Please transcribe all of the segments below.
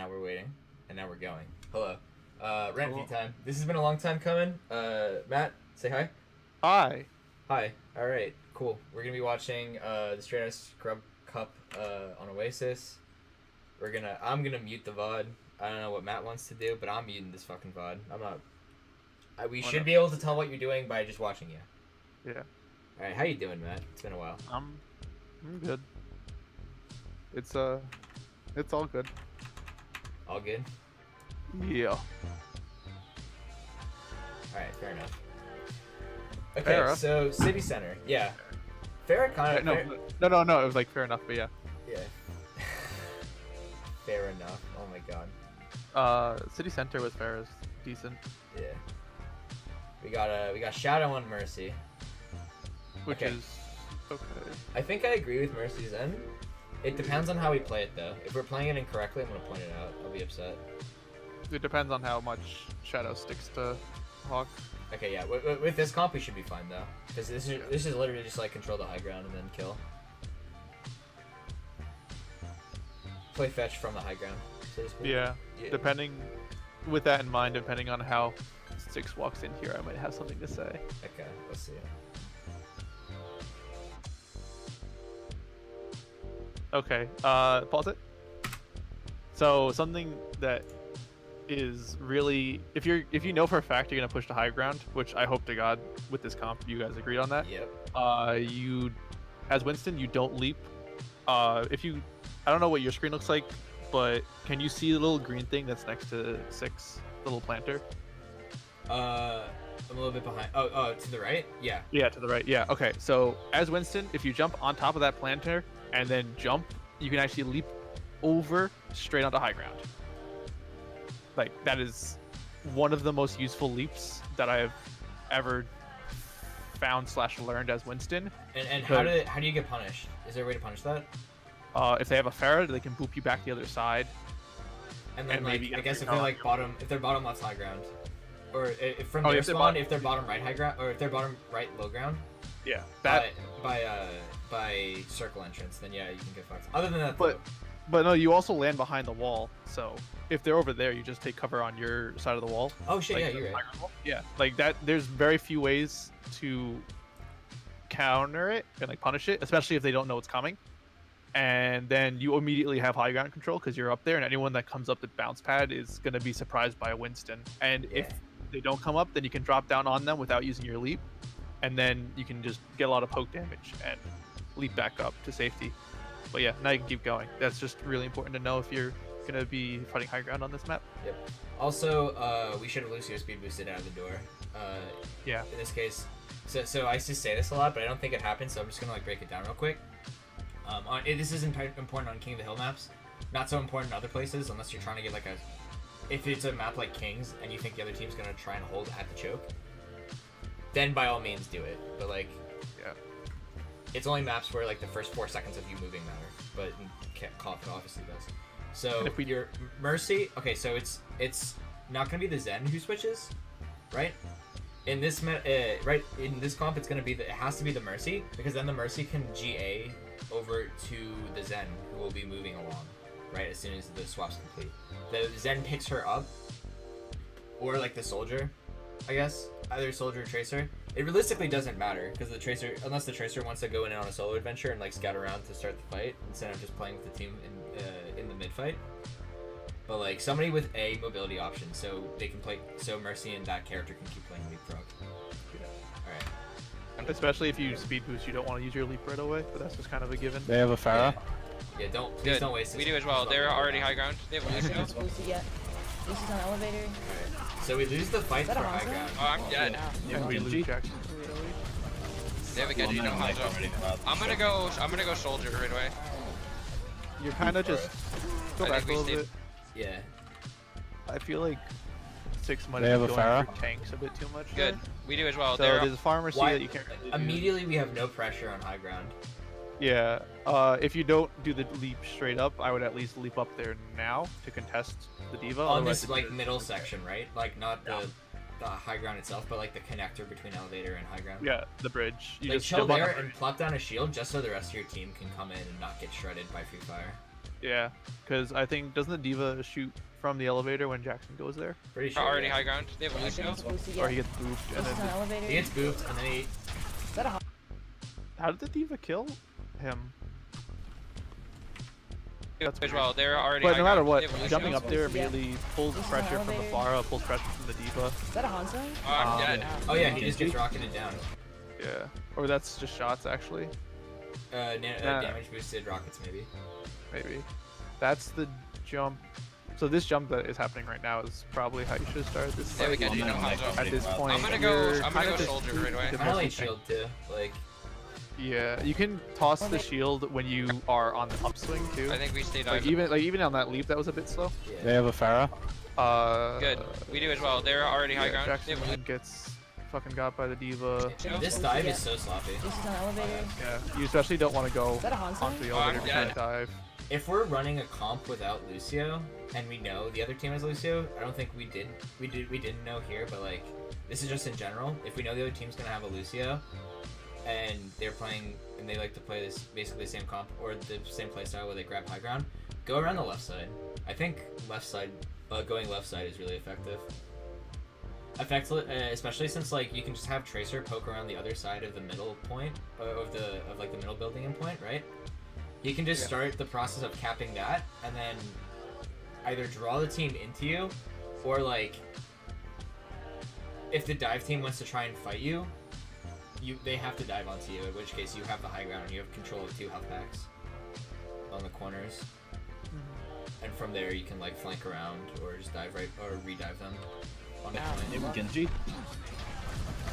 now we're waiting, and now we're going. Hello. Rant-view time. This has been a long time coming. Matt, say hi. Hi. Hi. Alright, cool. We're gonna be watching the Straight Outta Scrub Cup on Oasis. I'm gonna mute the VOD. I don't know what Matt wants to do, but I'm muting this fucking VOD. I'm not... we should be able to tell what you're doing by just watching you. Yeah. Alright, how you doing, Matt? It's been a while. I'm good. It's all good. All good? Yeah. Alright, fair enough. Okay, Farrah. so City Center. Yeah. Farrah kind of... No. It was like fair enough, but yeah. Yeah. Fair enough. Oh my god. City Center with Farrah's decent. Yeah. We got Shadow on Mercy. Which Okay. is okay. I think I agree with Mercy's end. It depends on how we play it, though. If we're playing it incorrectly, I'm gonna point it out. I'll be upset. It depends on how much Shadow sticks to Hawk. Okay, yeah. With this comp, we should be fine, though. Because this is literally just like control the high ground and then kill. Play fetch from the high ground, so to speak. Yeah. Depending, with that in mind, depending on how Six walks in here, I might have something to say. Okay, let's see. Okay, pause it. So something that is really, if you know for a fact you're gonna push the high ground, which I hope to God with this comp you guys agreed on that. Yep. You, as Winston, you don't leap. I don't know what your screen looks like, but can you see the little green thing that's next to Six, the little planter? I'm a little bit behind. Oh, to the right? Yeah. Yeah, to the right. Yeah. Okay. So as Winston, if you jump on top of that planter and then jump, you can actually leap over straight onto high ground. Like, that is one of the most useful leaps that I've ever found / learned as Winston. And how do you get punished? Is there a way to punish that? If they have a Farrah, they can boop you back the other side. And then And like maybe I guess if get they're like if they're bottom left high ground, or if from their if they're spawn, if they're bottom right high ground, or if they're bottom right low ground. Yeah. That. By circle entrance, then yeah, you can get fucked. Other than that, though, But no, you also land behind the wall. So if they're over there, you just take cover on your side of the wall. oh shit, Like, yeah, you're right. Yeah, like that. There's very few ways to counter it and like punish it, especially if they don't know it's coming. And then you immediately have high ground control because you're up there, and anyone that comes up the bounce pad is gonna be surprised by a Winston. And if they don't come up, then you can drop down on them without using your leap, and then you can just get a lot of poke damage and leap back up to safety. But yeah, now you can keep going. That's just really important to know if you're gonna be fighting high ground on this map. Yep. Also, we should have Lucio speed boosted out of the door. Yeah. In this case, so I used to say this a lot, but I don't think it happens. So I'm just gonna like break it down real quick. This is important on King of the Hill maps. Not so important in other places unless you're trying to get like if it's a map like Kings and you think the other team's gonna try and hold at the choke, then by all means do it. But like, Yeah. it's only maps where like the first 4 seconds of you moving matter, but KOF obviously does. So And if we- your Mercy, okay, so it's not gonna be the Zen who switches, right? In this right in this comp, it has to be the Mercy, because then the Mercy can GA over to the Zen, who will be moving along, right, as soon as the swap's complete. The Zen picks her up, or like the Soldier, I guess, either Soldier or Tracer. It realistically doesn't matter, because unless the Tracer wants to go in on a solo adventure and like scout around to start the fight instead of just playing with the team in the mid fight. But like somebody with a mobility option, so they can play, so Mercy and that character can keep playing leapfrog. Yeah. All right. Especially if you speed boost, you don't want to use your leap right away, but that's just kind of a given. They have a Farrah. Yeah, please don't waste it. We do as well. They're already high ground. They have a Lucio. Boosted yet. Lucy's on elevator. Alright. So we lose the fight Is that for a high monster? ground. Oh, I'm dead. Yeah, we lose Jackson. They have a Genji, no Hanzo. I'm gonna go soldier right away. You're kind of just go I back think a we little stayed- bit. Yeah. I feel like Six might They have have been a going Farrah? for tanks a bit too much. Good. there. We do as well. So They're there's a pharmacy Why- that you can't really do. Immediately we have no pressure on high ground. Yeah. If you don't do the leap straight up, I would at least leap up there now to contest the diva. On otherwise this it like just- middle section, right? Like not the high ground itself, but like the connector between elevator and high ground. Yeah, the bridge. You Like just chill jump on there the and plop down a shield just so the rest of your team can come in and not get shredded by free fire. Yeah, because I think doesn't the diva shoot from the elevator when Jackson goes there, Pretty sure. Already yeah. high ground. They have a Lucio. or he gets booped and Lucy's on then elevator. He gets booped and then he. Is that a how did the diva kill him? As well. They're already But high no matter ground. what, They have a Lucio. jumping up there immediately pulls Lucy's on pressure from the elevator. Pharah, pulls pressure from the diva. Is that a Hanzo? Oh, I'm dead. Oh yeah, he just gets rocketed down. Yeah, or that's just shots actually. Damage boosted rockets maybe. Maybe. That's the jump. So this jump that is happening right now is probably how you should start this They have a fight. Genji, no Hanzo. At this point, I'm gonna go. you're I'm gonna kinda go just soldier booped right away. because I like most of the shield too. Like Yeah, you can toss the shield when you are on the upswing too. I think we stay Like dive. even on that leap that was a bit slow. They have a Pharah. Good. We do as well. They're already high ground. They Jackson have a gets fucking got by the diva. this dive is so sloppy. Lucy's on elevator. Yeah, you especially don't want to go Is that a Hanzo? onto the Oh, I'm elevator to try dead. and dive. If we're running a comp without Lucio and we know the other team has Lucio, I don't think we didn't know here, but like this is just in general. If we know the other team's gonna have a Lucio and they're playing and they like to play this basically the same comp or the same playstyle where they grab high ground, go around the left side. I think going left side is really effective. Especially since like you can just have Tracer poke around the other side of the middle point of the middle building and point, right? You can just start the process of capping that, and then either draw the team into you, or like if the dive team wants to try and fight you, they have to dive onto you. In which case you have the high ground and you have control of 2 health packs on the corners, and from there you can like flank around or just dive right or redive them on the point. Genji.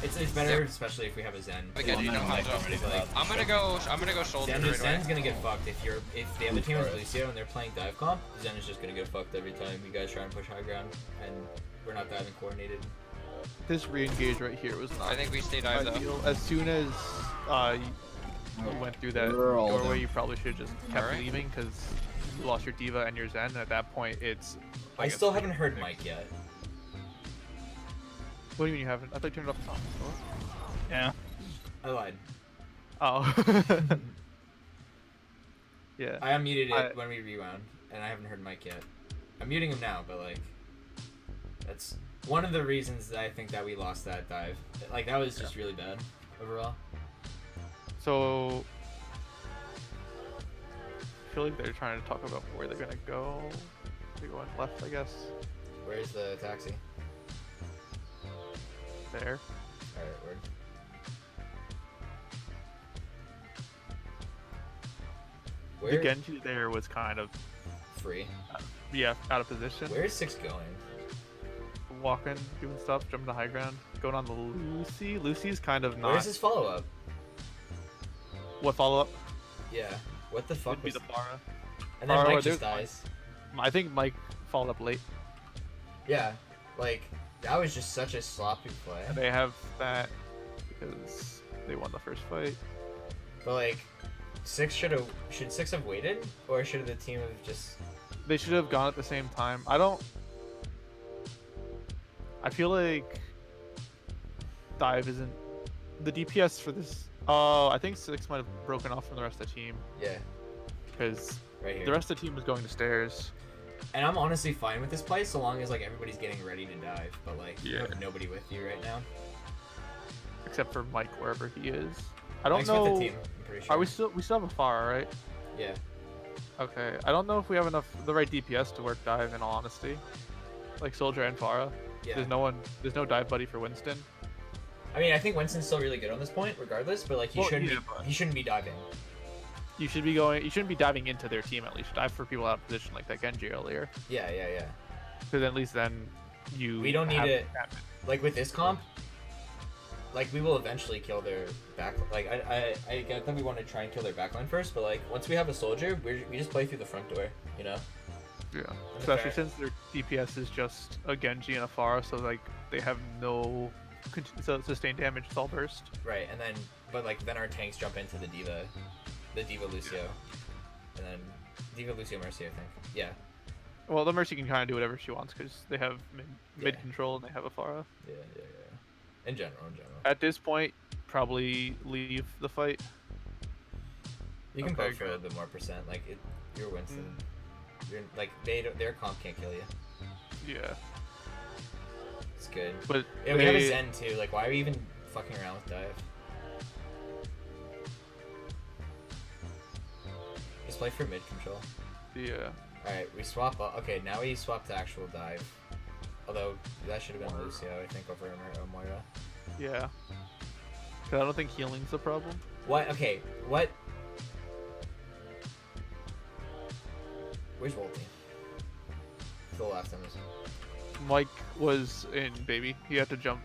It's better, especially if we have a Zen. a Genji, no Hanzo. I'm gonna go soldier right away. Zen's gonna get fucked if the other team has Lucio and they're playing dive comp. Zen is just gonna get fucked every time you guys try and push high ground, and we're not diving coordinated. This re-engage right here was not I think we stay dive though. ideal. As soon as you went through that We're all doorway, done. you probably should have just kept Alright. leaving because you lost your diva and your Zen. And at that point, it's. I still haven't heard Mike yet. What do you mean you haven't? I thought you turned it off the top. Yeah. I lied. Oh. Yeah. I unmuted it when we rewound, and I haven't heard Mike yet. I'm muting him now, but like, that's one of the reasons that I think that we lost that dive. Like that was just really bad overall. So. I feel like they're trying to talk about where they're gonna go. They're going left, I guess. Where's the taxi? There. Alright, word. The Where? Genji there was kind of, Free. yeah, out of position. Where is 6 going? Walking, doing stuff, jumping to high ground, going on the Lucy. Lucy's kind of not. Where's his follow up? What follow up? Yeah. What the fuck Would be was the Pharah. And then Or Mike there's just dies. I think Mike followed up late. Yeah. Like, that was just such a sloppy play. They have that because they won the first fight. But like, should 6 have waited? Or should the team have just... They should have gone at the same time. I feel like dive isn't the DPS for this. Oh, I think 6 might have broken off from the rest of the team Yeah, because right here. the rest of the team was going to stairs. And I'm honestly fine with this play so long as like everybody's getting ready to dive. But like, you Yeah. have nobody with you right now. Except for Mike, wherever he is. I don't Mike's know. with the team, I'm pretty sure. Are we still have a Pharah, right? Yeah. Okay. I don't know if we have the right DPS to work dive. In all honesty, like Soldier and Pharah. Yeah. There's no dive buddy for Winston. I mean, I think Winston's still really good on this point, regardless. But like, he Well, shouldn't yeah, but- he shouldn't be diving. You shouldn't be diving into their team at least. Dive for people out of position like that Genji earlier. Yeah, yeah, yeah. Because at least then you. We don't need have- it. Like with this comp, like we will eventually kill their back. Like I get that we want to try and kill their backline first, but like once we have a soldier, we just play through the front door, you know. Yeah. That's Especially fair. since their DPS is just a Genji and a Pharah, so like they have no sustained damage. It's all burst. Right, and then but like then our tanks jump into the Diva Lucio, and then Diva Lucio Mercy, I think. Yeah. Well, the Mercy can kind of do whatever she wants because they have mid Yeah. control and they have a Pharah. Yeah. In general. At this point, probably leave the fight. You can Okay, poke for a little bit more percent. Like you're Winston. You're like their comp can't kill you. Yeah. It's good. But Yeah, we have a Zen too. Like, why are we even fucking around with dive? Just play for mid control. Yeah. Alright, we swap up. Okay, now we swap to actual dive. Although, that should have been Lucio, I think, over Moira. Yeah. Cause I don't think healing's the problem. What? Okay, what? Where's Volty? To the left, I'm just... Mike was in baby. He had to jump.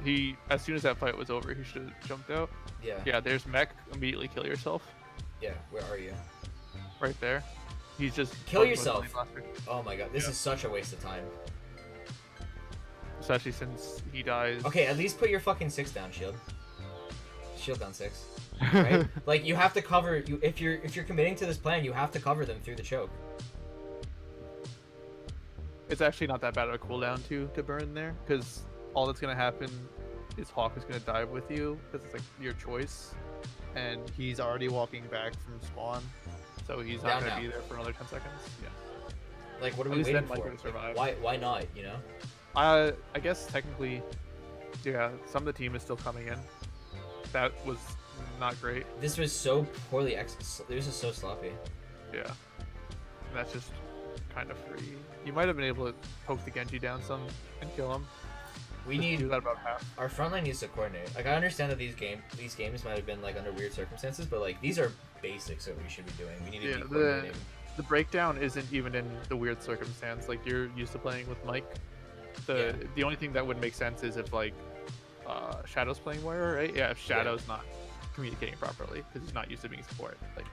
As soon as that fight was over, he should have jumped out. Yeah. Yeah, there's mech. Immediately kill yourself. Yeah, where are you? Right there. He's just Kill fucking with yourself. Flame Blaster. Oh my god, this is such a waste of time. Especially since he dies. Okay, at least put your fucking 6 down, shield. Shield down 6. Right? Like, you have to cover... If you're committing to this plan, you have to cover them through the choke. It's actually not that bad of a cooldown to burn there, because all that's gonna happen is Hawk is gonna dive with you, because it's like your choice, and he's already walking back from spawn, so he's not gonna be there for another 10 seconds. Yeah. Like, what are At we least waiting then Mike for? would survive. Why not, you know? I guess technically, yeah, some of the team is still coming in. That was not great. This was so poorly this is so sloppy. Yeah. And that's just kind of free. You might have been able to poke the Genji down some and kill him. We Just need do that about half. our front line needs to coordinate. Like, I understand that these games might have been like under weird circumstances, but like these are basics that we should be doing. We need to be coordinating. The breakdown isn't even in the weird circumstance. Like, you're used to playing with Mike. The only thing that would make sense is if like Shadow's playing Moira, right? Yeah, if Shadow's not communicating properly because he's not used to being support. Like,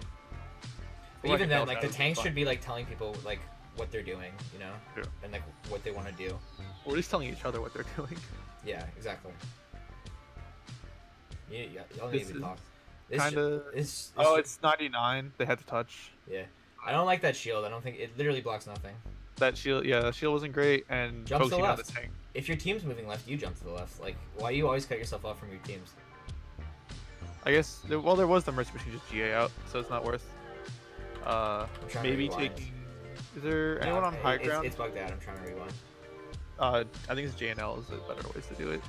But even then, like, the tanks should be like telling people like what they're doing, you know, and like what they want to do. Or at least telling each other what they're doing. Yeah, exactly. Y'all need to be talked. It's 99. They had to touch. Yeah, I don't like that shield. I don't think it literally blocks nothing. That shield, yeah, that shield wasn't great, and Jump to the posting out left. the tank. If your team's moving left, you jump to the left. Like, why do you always cut yourself off from your teams? I guess. Well, there was the mercy machine just GA out, so it's not worth. trying to Maybe rewind. taking. Is there anyone on high ground? It's bugged out. I'm trying to rewind. I think it's JNL is the better ways to do it.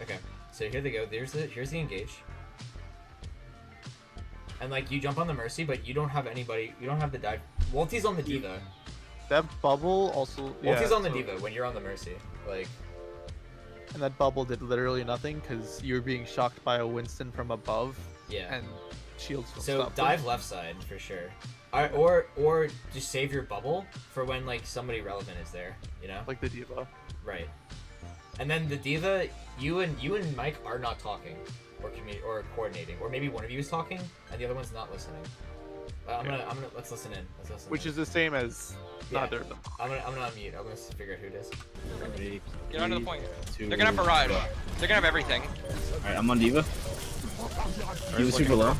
Okay, so here they go. Here's the engage. And like, you jump on the mercy, but you don't have anybody. You don't have the dive. Wolty's on the diva. That bubble also. Wolty's on the diva when you're on the mercy. Like. And that bubble did literally nothing because you were being shocked by a Winston from above. Yeah. And shields. So dive left side for sure. Or just save your bubble for when like somebody relevant is there. You know. Like the diva. Right. And then the diva, you and Mike are not talking, or coordinating, or maybe one of you is talking and the other one's not listening. Let's listen in. Which is the same as neither of them. I'm gonna unmute. I'm gonna figure out who it is. Ready, get onto the point. They're gonna have a ride. They're gonna have everything. Alright, I'm on Diva. Diva super low.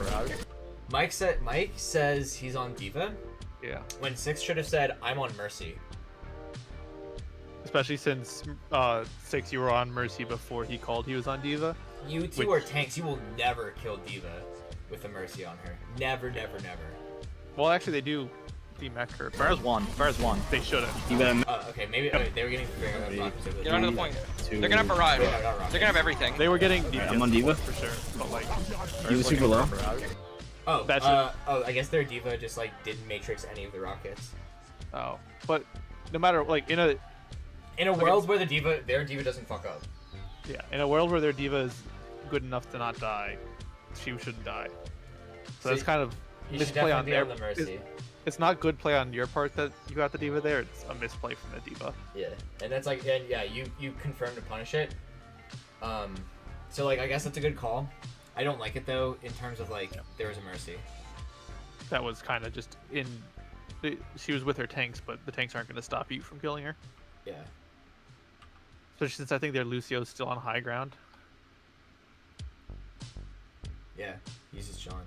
Mike says he's on diva. Yeah. When Six should have said I'm on mercy. Especially since Six, you were on mercy before he called he was on diva. You two are tanks. You will never kill diva with a mercy on her. Never, never, never. Well, actually, they do demech her. Pharah's one. They shouldn't. Diva. Okay, maybe they were getting Get onto the point. They're gonna have a ride. They're gonna have everything. They were getting Alright, I'm on Diva. for sure, but like Diva super low. I guess their diva just like didn't matrix any of the rockets. Oh, but no matter like in a world where their diva doesn't fuck up. Yeah, in a world where their diva is good enough to not die, she shouldn't die. So that's kind of misplay on their. The mercy. It's not good play on your part that you got the diva there. It's a misplay from the diva. Yeah, and that's like, and yeah, you confirm to punish it. So like, I guess that's a good call. I don't like it though, in terms of like, there was a mercy. That was kind of just in. She was with her tanks, but the tanks aren't going to stop you from killing her. Yeah. Especially since I think their Lucio's still on high ground. Yeah, he's just Sean.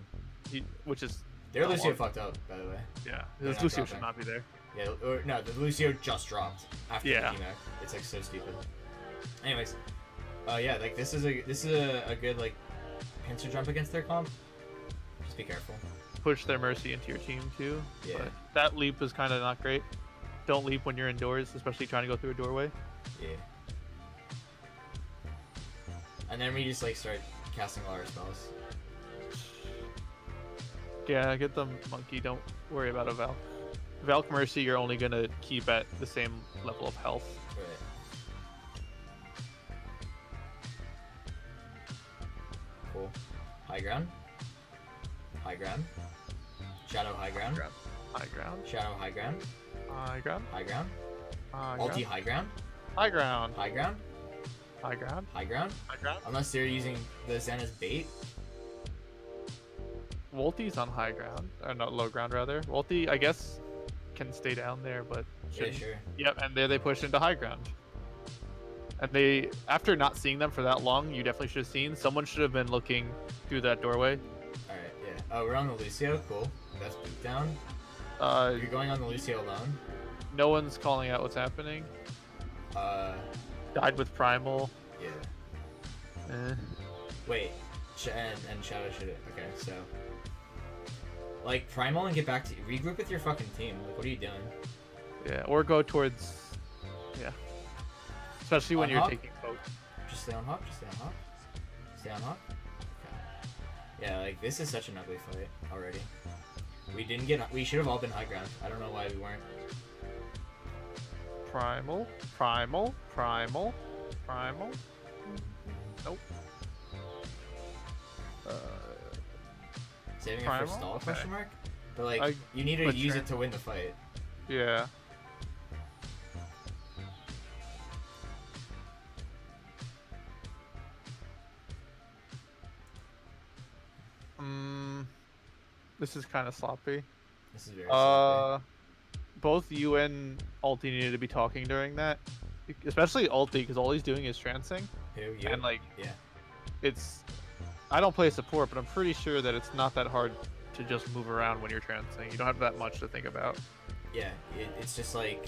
Which is. Their Lucio fucked up, by the way. Yeah, They're this not Lucio dropping. should not be there. Yeah, or no, the Lucio just dropped after Yeah. the DMAC. It's like so stupid. Anyways, yeah, like this is a good like pincer jump against their comp. Just be careful. push their Mercy into your team too. Yeah. But that leap is kind of not great. Don't leap when you're indoors, especially trying to go through a doorway. Yeah. And then we just like start casting all our spells. Yeah, get them monkey. Don't worry about a Valk. Valk Mercy, you're only gonna keep at the same level of health. Right. Cool. High ground. High ground. Shadow high ground. High ground. Shadow high ground. High ground. High ground. High Ulti ground. high ground. High ground. High ground. High ground. High ground. High ground. Unless they're using the Zen as bait. Volti's on high ground, or not low ground rather. Volti, I guess, can stay down there, but Yeah, shouldn't. sure. Yep, and there they push into high ground. And they, after not seeing them for that long, you definitely should have seen. Someone should have been looking through that doorway. Alright, yeah. Oh, we're on the Lucio. Cool. That's boot down. Uh, You're going on the Lucio alone. no one's calling out what's happening. Died with Primal. Yeah. Eh. Wait. And Shadow should have. Okay, so. Like, Primal and get back to. Regroup with your fucking team. Like, what are you doing? Yeah, or go towards. Yeah. Especially when On you're Hawk? taking boat. Just stay on Hawk. Just stay on Hawk. Stay on Hawk. Okay. Yeah, like, this is such an ugly fight already. We didn't get. We should have all been high ground. I don't know why we weren't. Primal. Primal. Primal. Primal. Nope. Saving it Primal? for stall? Okay. Question mark. But like, I- you need to but use it to win the fight. Yeah. This is kind of sloppy. This is very. sloppy. Both you and Ulti needed to be talking during that, especially Ulti, because all he's doing is trancing, Who you? and like Yeah. it's. I don't play support, but I'm pretty sure that it's not that hard to just move around when you're trancing. You don't have that much to think about. Yeah. It's just like.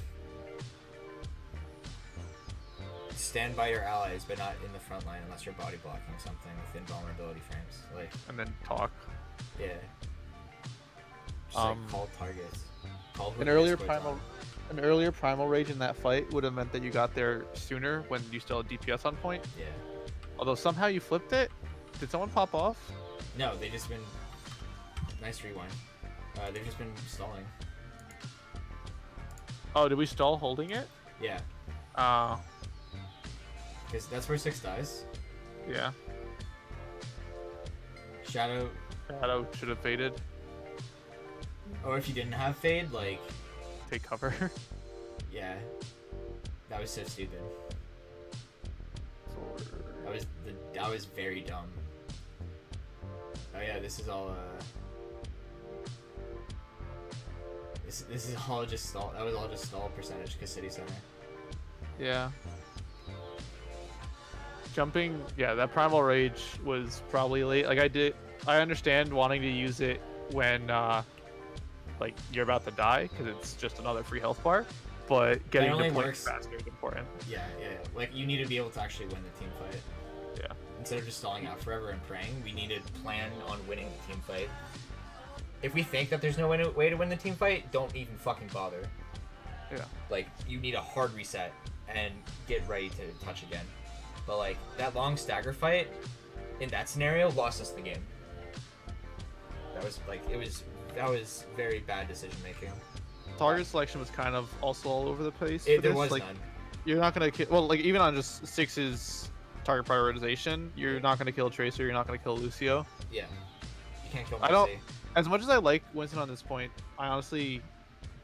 Stand by your allies, but not in the front line unless you're body blocking something with invulnerability frames. Like, And then talk. yeah. Just like call targets. Call who An the earlier exploit's on. primal rage in that fight would have meant that you got there sooner when you still had DPS on point. Yeah. Although somehow you flipped it. Did someone pop off? No, they just been. Nice rewind. They've just been stalling. Oh, did we stall holding it? Yeah. Uh, Because that's where 6 dies. yeah. Shadow. Shadow should have faded. Or if you didn't have Fade, like. Take cover. Yeah. That was so stupid. That was very dumb. Oh yeah, this is all this is all just stall. That was all just stall percentage because City Center. Yeah. Jumping, yeah, that primal rage was probably late. Like I understand wanting to use it when like you're about to die because it's just another free health bar, but getting only the point works- faster is important. Yeah. Like you need to be able to actually win the team fight. Yeah. Instead of just stalling out forever and praying, we need to plan on winning the team fight. If we think that there's no way to win the team fight, don't even fucking bother. Yeah. Like, you need a hard reset and get ready to touch again. But like, that long stagger fight, in that scenario, lost us the game. That was like, that was very bad decision making. Target selection was kind of also all over the place. There for this. was like, none. You're not gonna kill. Well, like even on just Six's target prioritization, you're not gonna kill Tracer. You're not gonna kill Lucio. Yeah. You can't kill I don't- Mercy. As much as I like Winston on this point, I honestly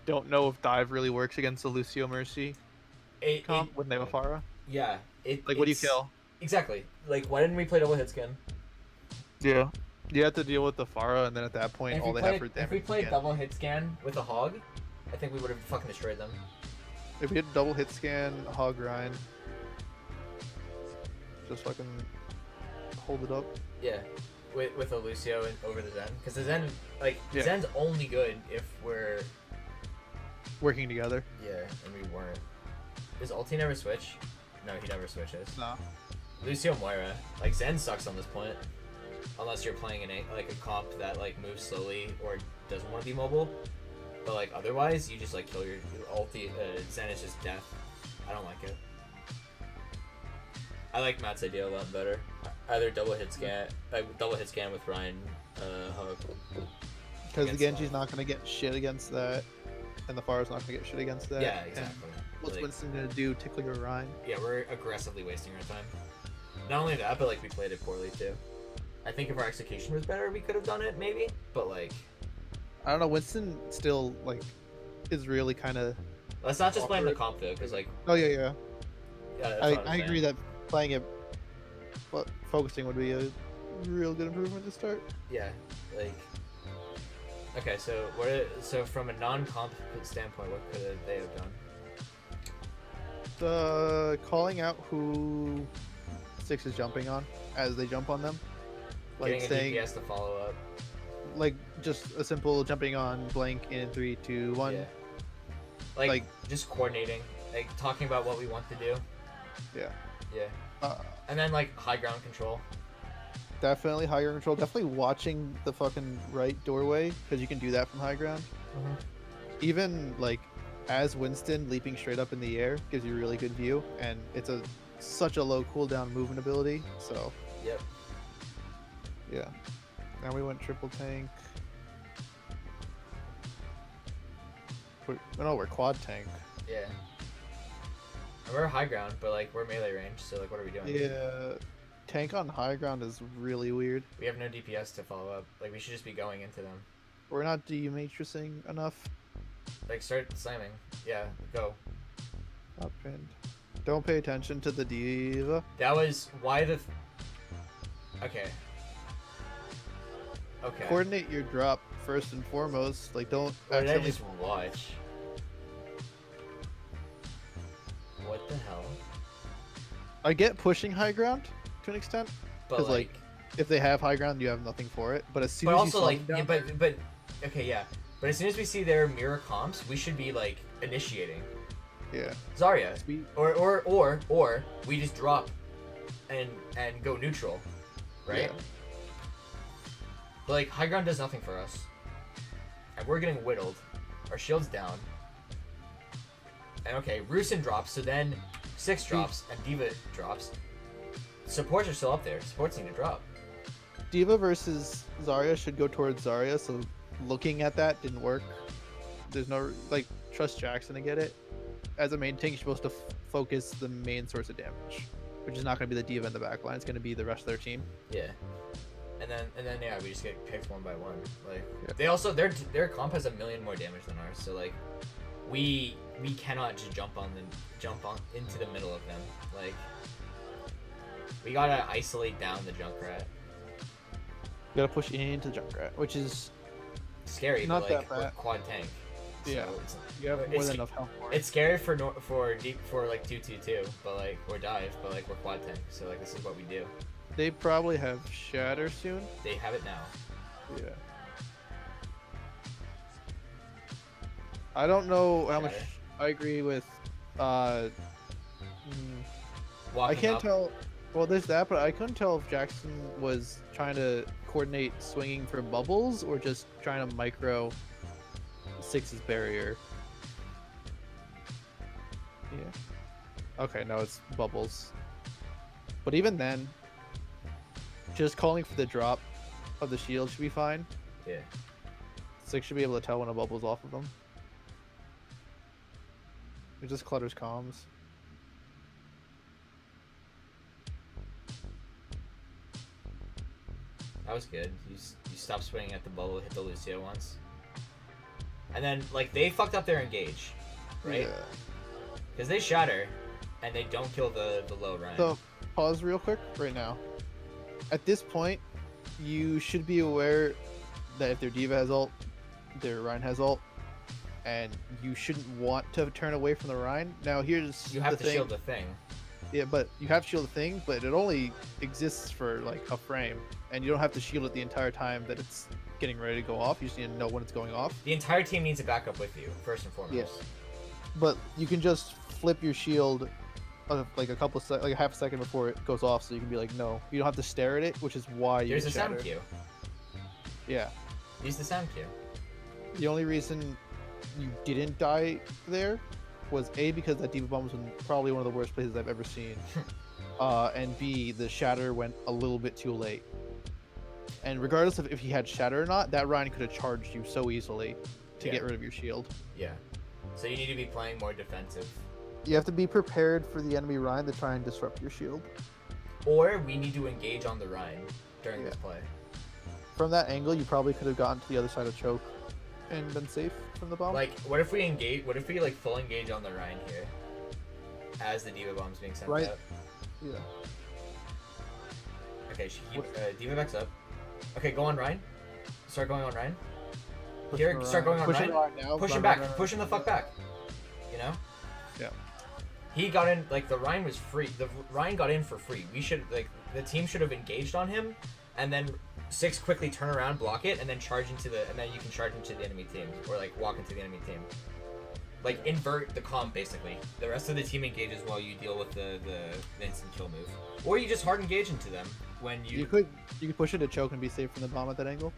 don't know if dive really works against the Lucio Mercy comp when they have a Pharah. Yeah. Like, what do you kill? Exactly. Like, why didn't we play double hit skin? Yeah. You have to deal with the Pharah, and then at that point, all they have for damage. If we is played again. double hit scan with a hog, I think we would have fucking destroyed them. If we had double hit scan, hog grind, just fucking hold it up. Yeah. With a Lucio over the Zen. Because the Zen, like, the Yeah. Zen's only good if we're... Working together. Yeah, and we weren't. Does ulti never switch? No, he never switches. Nah. Lucio Moira. Like, Zen sucks on this point. unless you're playing like a comp that like moves slowly or doesn't want to be mobile. But like otherwise, you just like kill your ulti. Zen is just death. I don't like it. I like Matt's idea a lot better. Either double hit scan with Ryan Hook. Because the against Genji's not gonna get shit against that, and the Pharah's not gonna get shit against that. Yeah, exactly. And what's Like, Winston gonna do? Tickle your Rhine? yeah, we're aggressively wasting our time. Not only that, but like we played it poorly too. I think if our execution was better, we could have done it maybe. But like, I don't know. Winston still like is really kind of. let's not just blame the comp though, because like, Oh yeah. yeah, that's what I I'm agree saying. that playing it, but focusing would be a real good improvement to start. Yeah, like. Okay, so so from a non-comp standpoint, what could they have done? The calling out who Six is jumping on as they jump on them, like Getting saying a DPS to follow up. like just a simple jumping on blank in 3, 2, 1. Yeah. Like, Like- just coordinating, like talking about what we want to do. Yeah. Yeah. Uh, And then like high ground control. Definitely higher control. Definitely watching the fucking right doorway because you can do that from high ground. Even like as Winston leaping straight up in the air gives you a really good view, and it's such a low cooldown movement ability. So Yep. yeah. Now we went triple tank. We're quad tank. Yeah. And we're high ground, but like we're melee range, so like what are we doing? Yeah. Tank on high ground is really weird. We have no DPS to follow up. Like we should just be going into them. We're not dematrixing enough. Like start slamming. Yeah, go. Up and don't pay attention to the diva. That was why the. Okay. Okay. Coordinate your drop first and foremost. Like don't Or did I accidentally. just watch? What the hell? I get pushing high ground to an extent, But because like if they have high ground, you have nothing for it. But as soon but as also you slow like, them yeah, down, but okay, yeah. But as soon as we see their mirror comps, we should be like initiating yeah, Zarya, speed. or we just drop and go neutral, right? Yeah. But like high ground does nothing for us, and we're getting whittled. Our shield's down, and okay, Roosin drops, so then Six drops and Diva drops. Supports are still up there. Supports need to drop. Diva versus Zarya should go towards Zarya. So looking at that didn't work. There's no like trust Jackson to get it. As a main tank, you're supposed to focus the main source of damage, which is not going to be the Diva in the back line. It's going to be the rest of their team. Yeah. And then yeah, we just get picked one by one. Like Yeah. they also their comp has 1,000,000 more damage than ours, so like we cannot just jump on into the middle of them. Like we gotta isolate down the Junkrat. You got to push into Junkrat, which is Scary, Not but like that we're bad. quad tank. So Yeah. it's, you have more it's, than enough health for it. it's scary for like 2-2-2, but like we're dive, but like we're quad tank. So like this is what we do. They probably have Shatter soon. They have it now. Yeah. I don't know how much Shatter. I agree with. I Walking can't up, tell. Well, there's that, but I couldn't tell if Jackson was trying to coordinate swinging for bubbles or just trying to micro Six's barrier. Yeah. Okay, no, it's bubbles. But even then, just calling for the drop of the shield should be fine. Yeah. Six should be able to tell when a bubble's off of them. It just clutters comms. That was good. You stopped swinging at the bubble, hit the Lucio once. And then, like, they fucked up their engage, right? Yeah. Because they shatter, and they don't kill the low Ryan. So, pause real quick right now. At this point, you should be aware that if their Diva has ult, their Rhine has ult, and you shouldn't want to turn away from the Rhine. Now, here's you have the to thing. shield the thing. Yeah, but you have to shield the thing, but it only exists for like a frame, and you don't have to shield it the entire time that it's getting ready to go off. You just need to know when it's going off. The entire team needs to back up with you, first and foremost. Yeah. But you can just flip your shield like a couple like a half a second before it goes off, so you can be like, no, you don't have to stare at it, which is why you There's a get sound shatter. cue. Yeah. Use the sound cue. The only reason you didn't die there was A, because that Diva Bomb was in probably one of the worst places I've ever seen, and B, the shatter went a little bit too late. And regardless of if he had shatter or not, that Ryan could have charged you so easily to Yeah. get rid of your shield. Yeah. So you need to be playing more defensive. You have to be prepared for the enemy Ryan to try and disrupt your shield. Or we need to engage on the Rhine during this play. From that angle, you probably could have gotten to the other side of choke and been safe from the bomb. Like, what if we engage? What if we like full engage on the Rhine here, as the Diva Bomb's being sent Right. out? Yeah. Okay, Diva backs up. Okay, go on Rhine. Start going on Rhine. Here, start going on Push Rhine. it on now. Push him Run, back. run, run, Push him the fuck back. You know? Yeah. He got in, like, the Rhine was free. The Rhine got in for free. We should, like, the team should have engaged on him, and then 6 quickly turn around, block it, and then charge into the, and then you can charge into the enemy team, or, like, walk into the enemy team. Like, invert the comp, basically. The rest of the team engages while you deal with the instant kill move. Or you just hard engage into them when you... You could push it to choke and be safe from the bomb at that angle.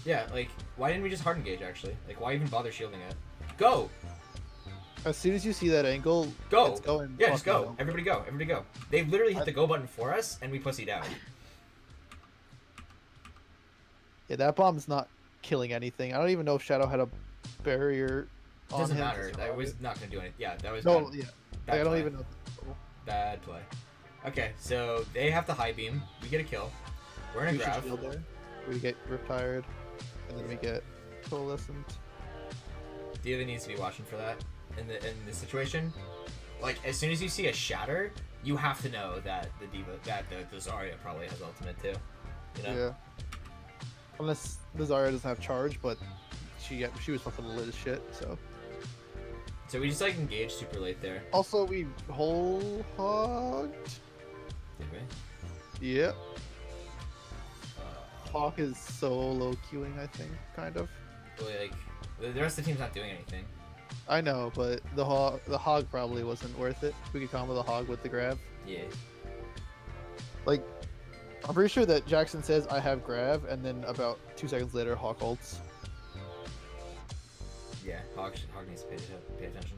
Yeah, like, why didn't we just hard engage, actually? Like, why even bother shielding it? Go! As soon as you see that angle, Go! it's going. Yeah, just fucking go. well. Everybody go. Everybody go. They literally hit the go button for us, and we pussied out. Yeah, that bomb's not killing anything. I don't even know if Shadow had a barrier on Doesn't him. matter. That was not going to do anything. Yeah, that was No, bad, yeah. bad Like, I don't play. even know. Bad play. Okay, so they have the high beam. We get a kill. We're in a We should grab. shield there. We get retired, and then we get coalescent. Diva needs to be watching for that in this situation. Like, as soon as you see a shatter, you have to know that the Zarya probably has ultimate too. You know? Yeah. Unless the Zarya doesn't have charge, but she was fucking lit as shit. So we just like engage super late there. Also, we whole hogged. Did we? Yep. Hawk is solo queuing, I think, kind of. Well, like the rest of the team's not doing anything. I know, but the hog probably wasn't worth it. We could combo the hog with the grab. Yeah. Like, I'm pretty sure that Jackson says I have grab, and then about 2 seconds later, Hawk ults. Yeah. Hog needs to pay attention.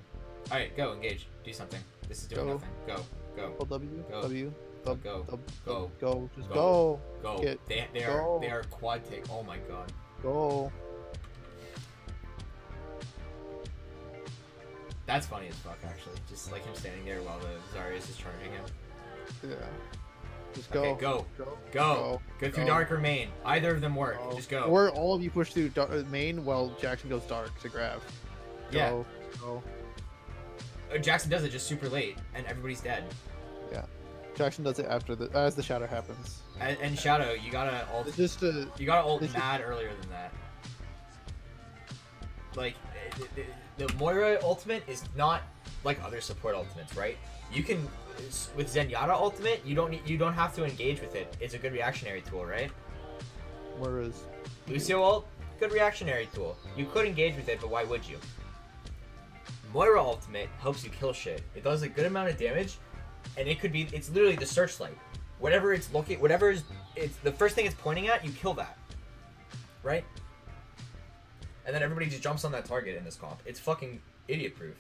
All right, go engage. Do something. This is doing Go. nothing. Go. Hold W. Go. W. Go. Dub, Go. dub, Go. dub, go. Just Go. go. Go. Get- They go. are quad take. Oh my god. Go. That's funny as fuck, actually. Just like him standing there while the Zarya is just charging him. Yeah. Just go. Okay, go. Go. Go. Go through Go. dark or main. Either of them work. Go. Just go. Or all of you push through main while Jackson goes dark to grab. Yeah. Go. Go. Jackson does it just super late, and everybody's dead. Jackson does it after as the shatter happens. And Shadow, you gotta ult. It's just a You gotta ult This is- mad earlier than that. Like the Moira ultimate is not like other support ultimates, right? You can with Zenyatta ultimate, you don't have to engage with it. It's a good reactionary tool, right? Moira's. Lucio ult, good reactionary tool. You could engage with it, but why would you? Moira ultimate helps you kill shit. It does a good amount of damage, and it's literally the searchlight. Whatever it's the first thing it's pointing at, you kill that. Right? And then everybody just jumps on that target in this comp. It's fucking idiot proof.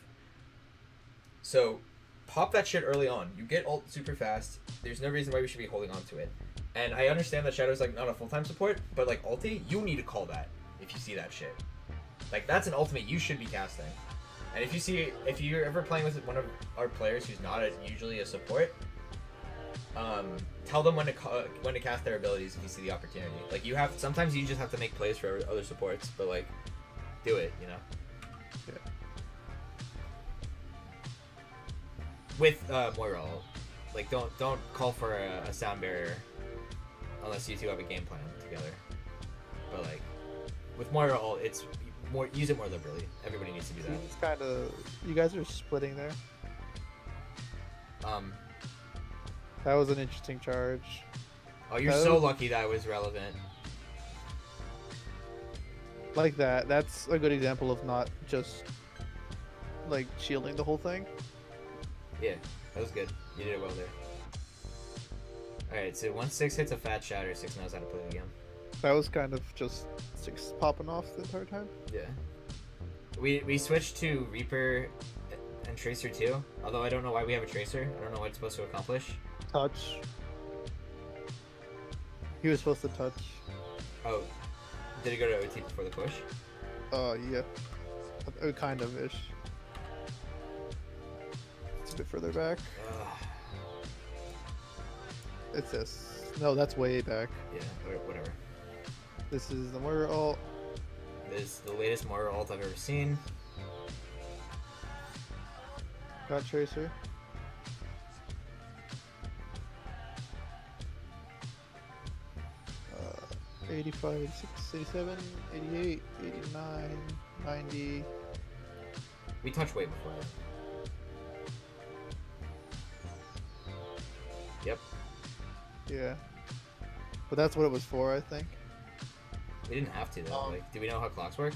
So pop that shit early on. You get ult super fast. There's no reason why we should be holding on to it. And I understand that Shadow's like not a full-time support, but like ulti, you need to call that if you see that shit. Like that's an ultimate you should be casting. And if you're ever playing with one of our players who's not usually a support, tell them when to cast their abilities if you see the opportunity. Like sometimes you just have to make plays for other supports, but like do it, you know. Yeah. With Moira, like don't call for a sound barrier unless you two have a game plan together. But like with Moira, it's use it more liberally. Everybody needs to do that. It's kind of you guys are splitting there. That was an interesting charge. Oh, you're That so was- lucky that was relevant. Like that. That's a good example of not just like shielding the whole thing. Yeah. That was good. You did it well there. Alright, so once 6 hits a fat shatter, 6 knows how to play the game. That was kind of just 6 popping off the entire time. Yeah. We switched to Reaper and Tracer too, although I don't know why we have a Tracer. I don't know what it's supposed to accomplish. Touch. He was supposed to touch. Oh, did it go to OT before the push? Yeah. Kind of ish. It's a bit further back. It's this. No, that's way back. Yeah, whatever. This is the Moira ult. This is the latest Moira ult I've ever seen. Got Tracer. Uh, 85, 86, 87, 88, 89, 90. We touched way before that. Yep. Yeah. But that's what it was for, I think. We didn't have to though. Like, do we know how clocks work?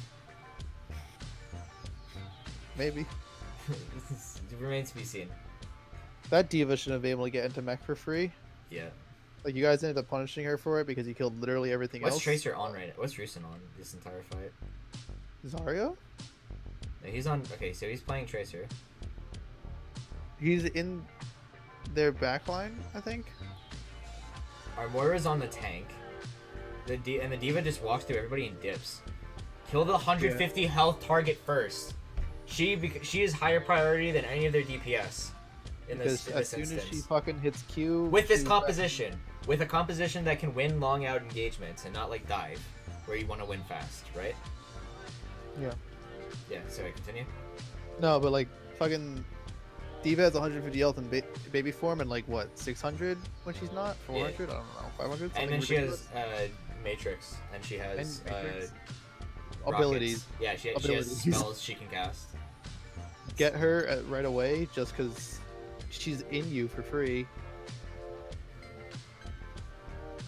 Maybe. It remains to be seen. That diva should have been able to get into mech for free. Yeah. Like, you guys ended up punishing her for it because he killed literally everything What's else. Tracer on right now? What's Roosin on this entire fight? Zarya? No, he's on. Okay, so he's playing Tracer. He's in their backline, I think. Our Moira's on the tank. And the diva just walks through everybody and dips. Kill the 150 health target first. She is higher priority than any of their DPS in this Because as soon instance. as she fucking hits Q... With this she's composition. With a composition that can win long out engagements and not like dive, where you want to win fast, right? Yeah. Yeah, sorry, continue. No, but like, fucking... Diva has 150 health in baby form and like, what, 600 when she's not? 400? I don't know. 500? And then she has Matrix, and she has Matrix. rockets. Abilities. Yeah, she has Abilities. spells she can cast. Get her right away just because she's in you for free.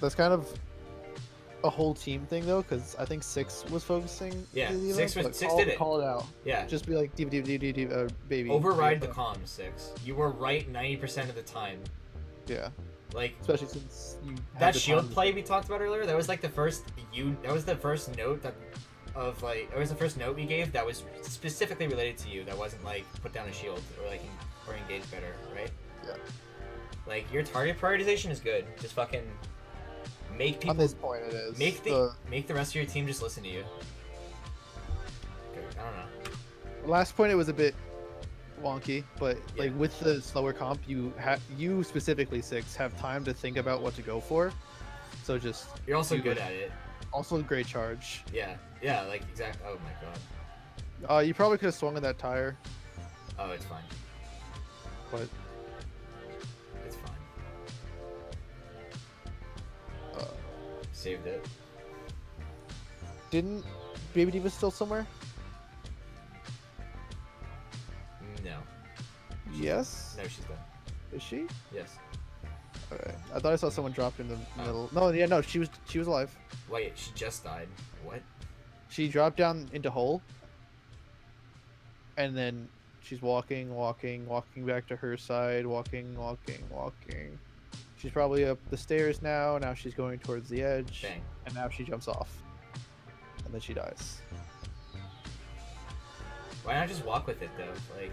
That's kind of a whole team thing though, because I think 6 was focusing. Yeah, the Diva, 6 was- but 6 did it. Call it out. Yeah. Just be like, Diva, baby. Override the Diva. comms, 6. You were right 90% of the time. Yeah. Like, Especially since you had that the shield time to- play we talked about earlier, that was like the first note that it was the first note we gave that was specifically related to you, that wasn't like put down a shield or like or engage better, right? Yeah. Like, your target prioritization is good. Just fucking make people On this point, it is. make the rest of your team just listen to you. I don't know. Last point, it was a bit wonky, but Yeah. like with the slower comp, you specifically 6 have time to think about what to go for. So just You're also you good get- at it. also a great charge. Yeah, like exactly. Oh my god. You probably could have swung on that tire, Oh, it's fine. but It's fine. uh, Saved it. didn't Baby Diva still somewhere? No. Yes. No, she's done. Is she? Yes. Okay. I thought I saw someone drop in the Oh. middle. No, yeah, no, she was alive. Wait, she just died. What? She dropped down into hole, and then she's walking back to her side, walking. She's probably up the stairs now. Now she's going towards the edge, Bang. and now she jumps off, and then she dies. Why not just walk with it though? Like,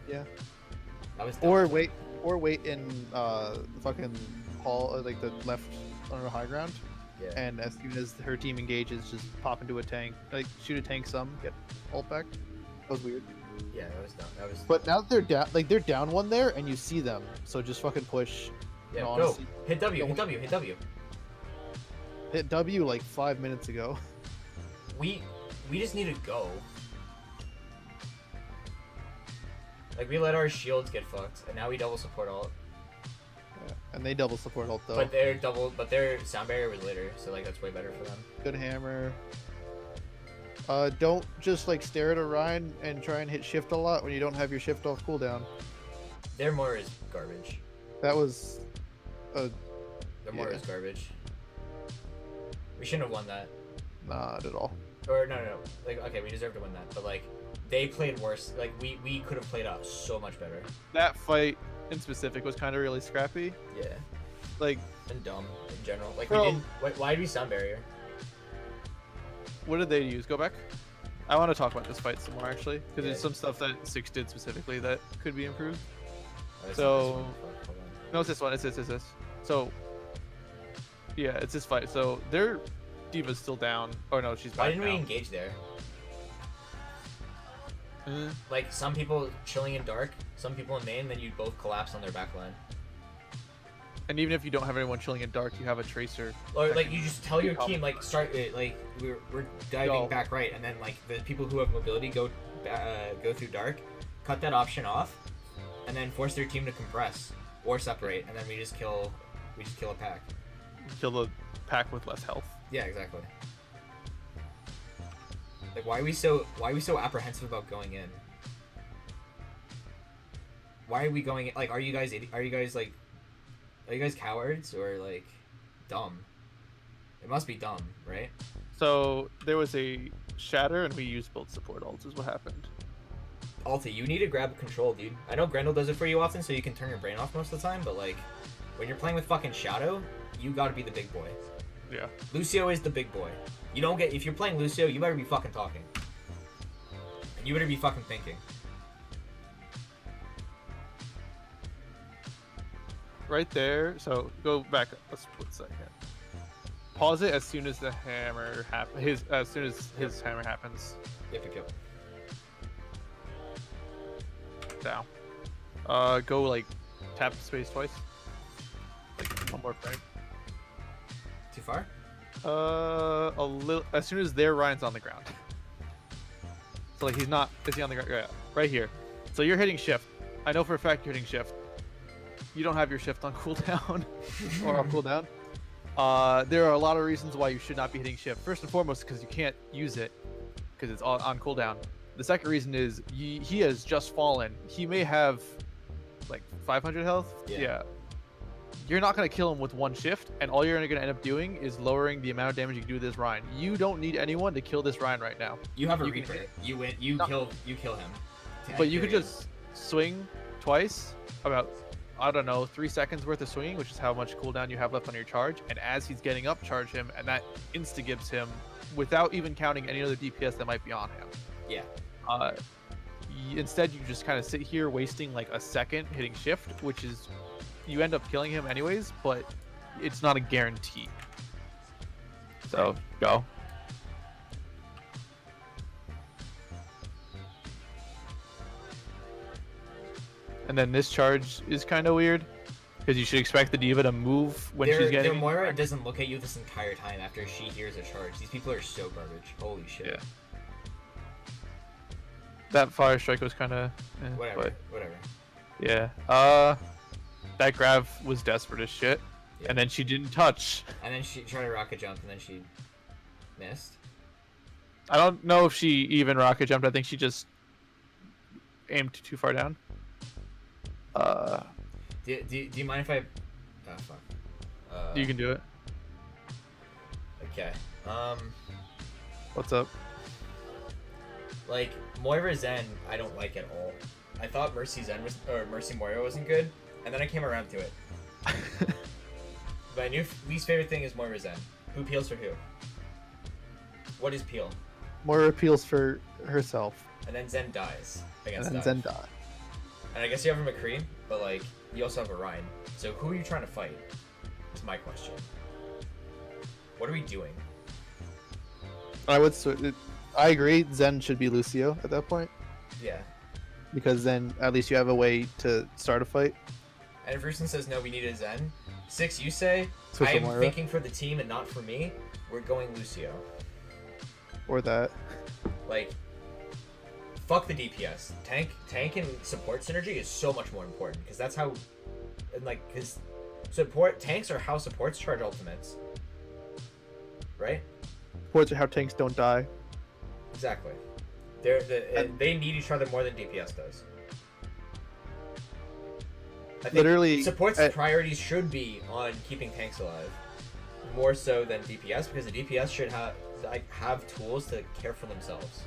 Yeah. that was dumb. Or wait in the fucking hall, like the left on the high ground, Yeah. and as soon as her team engages, just pop into a tank, like shoot a tank some, get ult back. That was weird. Yeah, that was dumb. That was. But now that they're down one there, and you see them, so just fucking push. Yeah, no, go. honestly, Hit W. don't- Hit W. Hit W. hit W like 5 minutes ago. We just need to go. Like, we let our shields get fucked, and now we double support ult. Yeah. And they double support ult though. But their sound barrier was later, so like that's way better for them. Good hammer. Don't just like stare at Orion and try and hit shift a lot when you don't have your shift off cooldown. Their Moira is garbage. That was Their Moira Yeah. is garbage. We shouldn't have won that. not at all. Or no. Like, okay, we deserve to win that, but like, they played worse. Like we could have played out so much better. That fight in specific was kind of really scrappy. Yeah. Like, And dumb in general. Like Bro. we didn't. Why did we sound barrier? what did they use? Go back. I want to talk about this fight some more actually, because Yeah. there's some stuff that Six did specifically that could be improved. Oh, it's So- not this one. Fuck, hold on. No, it's this one. It's this. So, yeah, it's this fight. So their Diva's still down. Oh no, she's back Why didn't we now. engage there? Eh. Like some people chilling in dark, some people in main, then you'd both collapse on their back line. And even if you don't have anyone chilling in dark, you have a tracer. Or that like can you just tell your help. team like start like we're diving Go. back right, and then like the people who have mobility go through dark, cut that option off, and then force their team to compress or separate, and then we just kill a pack. kill the pack with less health. Yeah, exactly. Like why are we so apprehensive about going in? Why are we going in? Like are you guys cowards or like dumb? It must be dumb, right? So there was a shatter, and we used both support ults. Is what happened. Alta, you need to grab control, dude. I know Grendel does it for you often, so you can turn your brain off most of the time, but like, when you're playing with fucking Shadow, you gotta be the big boy. Yeah. Lucio is the big boy. You don't get, if you're playing Lucio, you better be fucking talking. And you better be fucking thinking. Right there. So go back a split second. Pause it as soon as the hammer as soon as his hammer happens. Yep. Down. Go like tap space twice. Like one more frame. Too far? A little. As soon as their Ryan's on the ground. So like he's not. Is he on the ground? Yeah, right here. So you're hitting shift. I know for a fact you're hitting shift. You don't have your shift on cooldown or on cooldown. There are a lot of reasons why you should not be hitting shift. First and foremost, because you can't use it because it's on cooldown. The second reason is he has just fallen. He may have like 500 health. Yeah. You're not going to kill him with one shift, and all you're going to end up doing is lowering the amount of damage you can do with this Ryan. You don't need anyone to kill this Ryan right now. You have a You can Reaper. hit. You win. You No. kill him. But you could Period. just swing twice, about, I don't know, 3 seconds worth of swinging, which is how much cooldown you have left on your charge. And as he's getting up, charge him, and that insta-gives him without even counting any other DPS that might be on him. Yeah. Instead, you just kind of sit here wasting like a second hitting shift, which is, you end up killing him anyways, but it's not a guarantee. So, go. And then this charge is kind of weird, because you should expect the diva to move when she's getting. Their Moira doesn't look at you this entire time after she hears a charge. These people are so garbage. Holy shit. Yeah. That fire strike was kind of. Whatever. Yeah. That grab was desperate as shit, Yeah. and then she didn't touch. And then she tried to rocket jump, and then she missed. I don't know if she even rocket jumped. I think she just aimed too far down. Do you mind if I? Oh fuck. You can do it. Okay. What's up? Like Moira Zen, I don't like at all. I thought Mercy Zen was, or Mercy Moira wasn't good, and then I came around to it. My new least favorite thing is Moira Zen. Who peels for who? What is peel? Moira appeals for herself, And then Zen dies against and dive. then Zendai. And I guess you have a McCree, but like you also have a Ryan. So who are you trying to fight? Is my question. What are we doing? I agree. Zen should be Lucio at that point, Yeah. because then at least you have a way to start a fight. And if Rusin says no, we need a Zen. Six, you say Switch I to am Moira. thinking for the team and not for me. We're going Lucio. Or that. Like, fuck the DPS. Tank and support synergy is so much more important because that's how, and like, because tanks are how supports charge ultimates, right? Supports are how tanks don't die. Exactly. They need each other more than DPS does. I think Literally, support's priorities should be on keeping tanks alive, more so than DPS, because the DPS should have tools to care for themselves.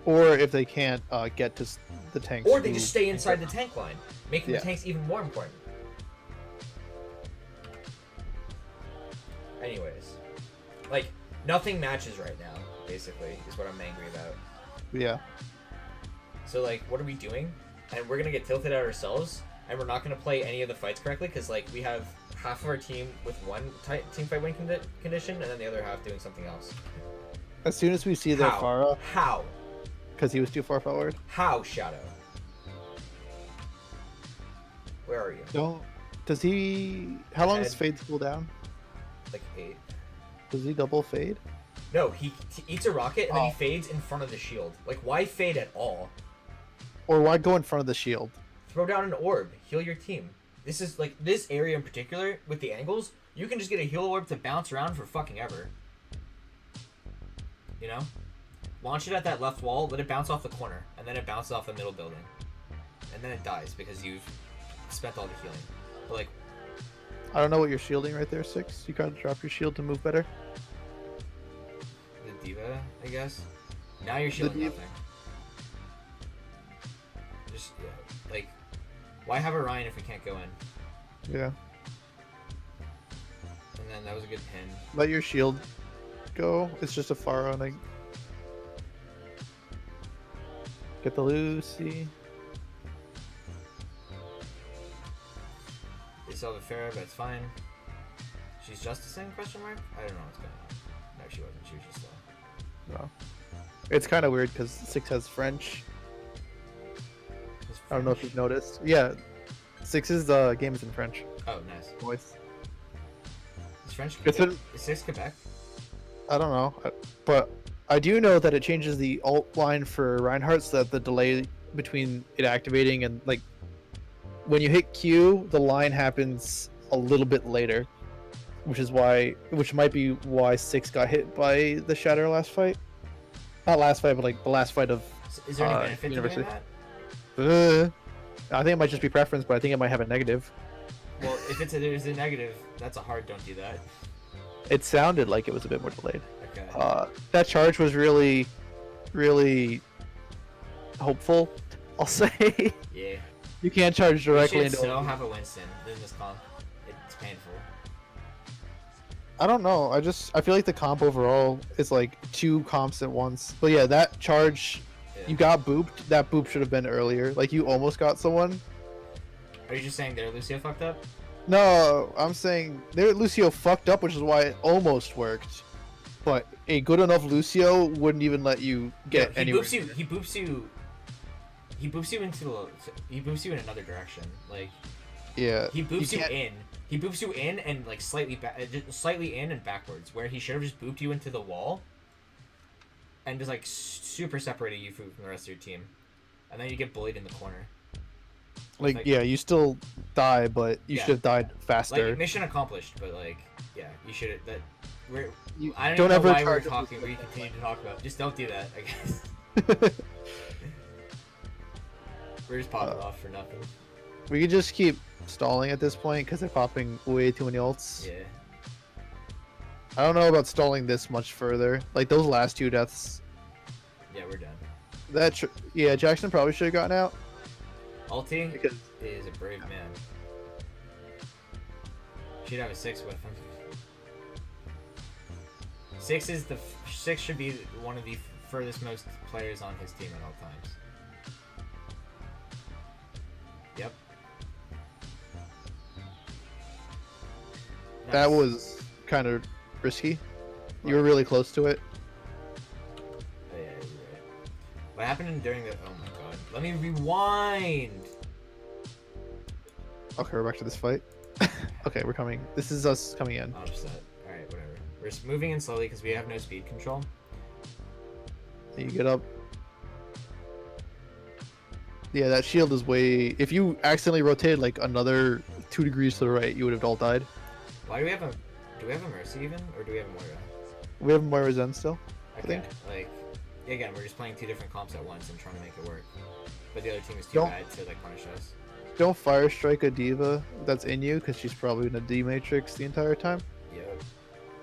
Or if they can't get to the tanks. Or they just stay inside the tank line, making Yeah. the tanks even more important. Anyways, like, nothing matches right now, basically, is what I'm angry about. Yeah. So, like, what are we doing? And we're gonna get tilted at ourselves, and we're not gonna play any of the fights correctly, because, like, we have half of our team with one team fight win condition, and then the other half doing something else. As soon as we see their How? Pharah, How? because he was too far forward. How, Shadow? Where are you? Don't. Does he? How long does Head. fade cool down? Like 8. Does he double fade? No, he eats a rocket, and then he Oh. fades in front of the shield. Like, why fade at all? Or why go in front of the shield? Throw down an orb. Heal your team. This is, like, this area in particular, with the angles, you can just get a heal orb to bounce around for fucking ever. You know? Launch it at that left wall, let it bounce off the corner, and then it bounces off the middle building. And then it dies, because you've spent all the healing. But, like, I don't know what you're shielding right there, 6. You gotta drop your shield to move better. the diva, I guess. Now you're shielding diva. nothing. Just, yeah, like, why have Orion if we can't go in? Yeah. And then that was a good pin. Let your shield go. It's just a Pharah, and I get the Lucy. They still have a Farah, but it's fine. She's justicing? Question mark? I don't know what's going on. No, she wasn't. She was just slow. No. It's kind of weird because 6 has French. It's I don't know if French. you've noticed. Yeah, 6's game is in French. Oh, nice. Voice. Is French It's Quebec? in- Is 6 Quebec? I don't know, but I do know that it changes the alt line for Reinhardt so that the delay between it activating and like when you hit Q, the line happens a little bit later, which might be why 6 got hit by the Shatter last fight. Not last fight, but like the last fight of. Is there any benefit to University. doing that? I think it might just be preference, but I think it might have a negative. Well, if there's a negative, that's a hard don't do that. It sounded like it was a bit more delayed. Okay. That charge was really, really hopeful. I'll say. Yeah. You can't charge We directly should into. still have a Winston in this comp. It's painful. I don't know. I feel like the comp overall is like 2 comps at once. But yeah, that charge, Yeah. you got booped. That boop should have been earlier. Like you almost got someone. Are you just saying their Lucio fucked up? No, I'm saying Lucio fucked up, which is why it almost worked. But a good enough Lucio wouldn't even let you get he anywhere. boops you. He boops you. He boops you He boops you in another direction. Like Yeah. he boops you can't- in. He boops you in and like slightly in and backwards, where he should have just booped you into the wall. And just like super separated you from the rest of your team, and then you get bullied in the corner. Like yeah, you still die, but you Yeah. should have died faster. Like mission accomplished, but like yeah, you should have that. We're You I don't don't even know ever why we're charge a talking. Lucio. We continue to talk about. Just don't do that. I guess we're just popping off for nothing. We could just keep stalling at this point because they're popping way too many ults. Yeah. I don't know about stalling this much further. Like those last 2 deaths. Yeah, we're done. Yeah, Jackson probably should have gotten out. Ulti Because is a brave man. Should have a 6 with him. 6 should be one of the furthest most players on his team at all times. Yep. that Nice. was kind of risky. You were really close to it. Oh, yeah, you're right. What happened during the? Oh my god. Let me rewind. Okay, we're back to this fight. Okay, we're coming. This is us coming in. I'm upset. All right, whatever. We're just moving in slowly because we have no speed control. You get up. Yeah, that shield is way. If you accidentally rotated like another 2 degrees to the right, you would have all died. Why do we have a? Do we have a Mercy even, or do we have a Moira? We have Moira Zen still. Okay, like again, we're just playing 2 different comps at once and trying to make it work. But the other team is too Don't- bad to like punish us. Don't fire strike a diva that's in you because she's probably in a D matrix the entire time. Yeah.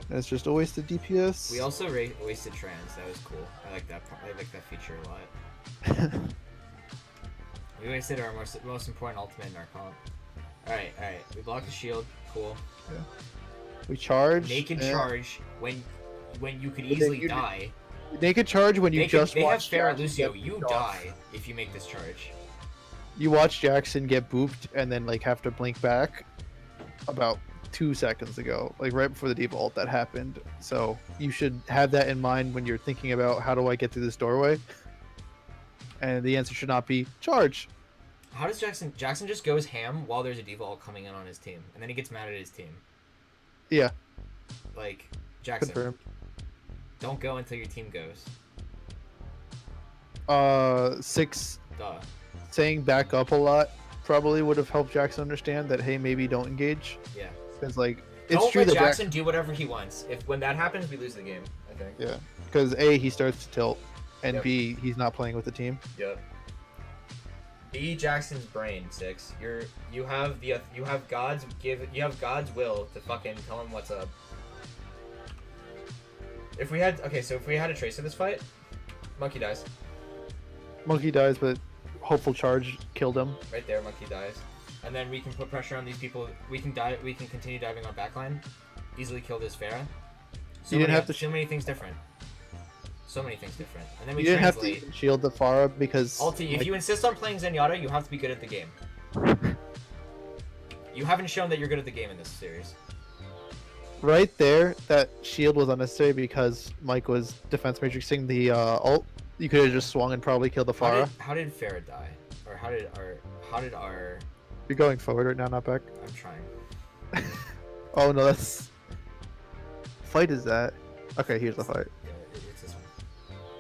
And it's just a waste of DPS. We also wasted trans. That was cool. I like that. I like that feature a lot. We wasted our most important ultimate in our comp. All right. We blocked the shield. Cool. Yeah. We charge. Naked and- charge when you could easily die. Naked charge when you They just have watch Farah Jackson Lucio. get You booped off. die if you make this charge. You watch Jackson get booped and then like have to blink back about 2 seconds ago, like right before the D vault that happened. So you should have that in mind when you're thinking about how do I get through this doorway. And the answer should not be charge. How does Jackson just goes ham while there's a default coming in on his team, and then he gets mad at his team. Yeah, Like Jackson, confirmed. don't go until your team goes. 6 Duh. saying back up a lot probably would have helped Jackson understand that hey, maybe don't engage. Yeah. Because like it's Don't true let that Jackson do whatever he wants. When that happens, we lose the game. I think. Yeah, because A, he starts to tilt, and Yep. B, he's not playing with the team. Yep. Be Jackson's brain, 6. You have God's will to fucking tell him what's up. If we had a tracer this fight, Monkey dies. Monkey dies, but hopeful charge killed him. Right there, Monkey dies. And then we can put pressure on these people. We can continue diving on backline. Easily kill this Farah. You didn't have to so many things different. So many things different. And then we You didn't have translate. to shield the Farah because Alti, if like, you insist on playing Zenyatta, you have to be good at the game. You haven't shown that you're good at the game in this series. right there, that shield was unnecessary because Mike was defense matrixing the ult. You could have just swung and probably killed the Farah. How did Farah die? Or how did our You're going forward right now, not back. I'm trying. Oh no, that's fight is that? Okay, here's the fight. Yeah, it's this one.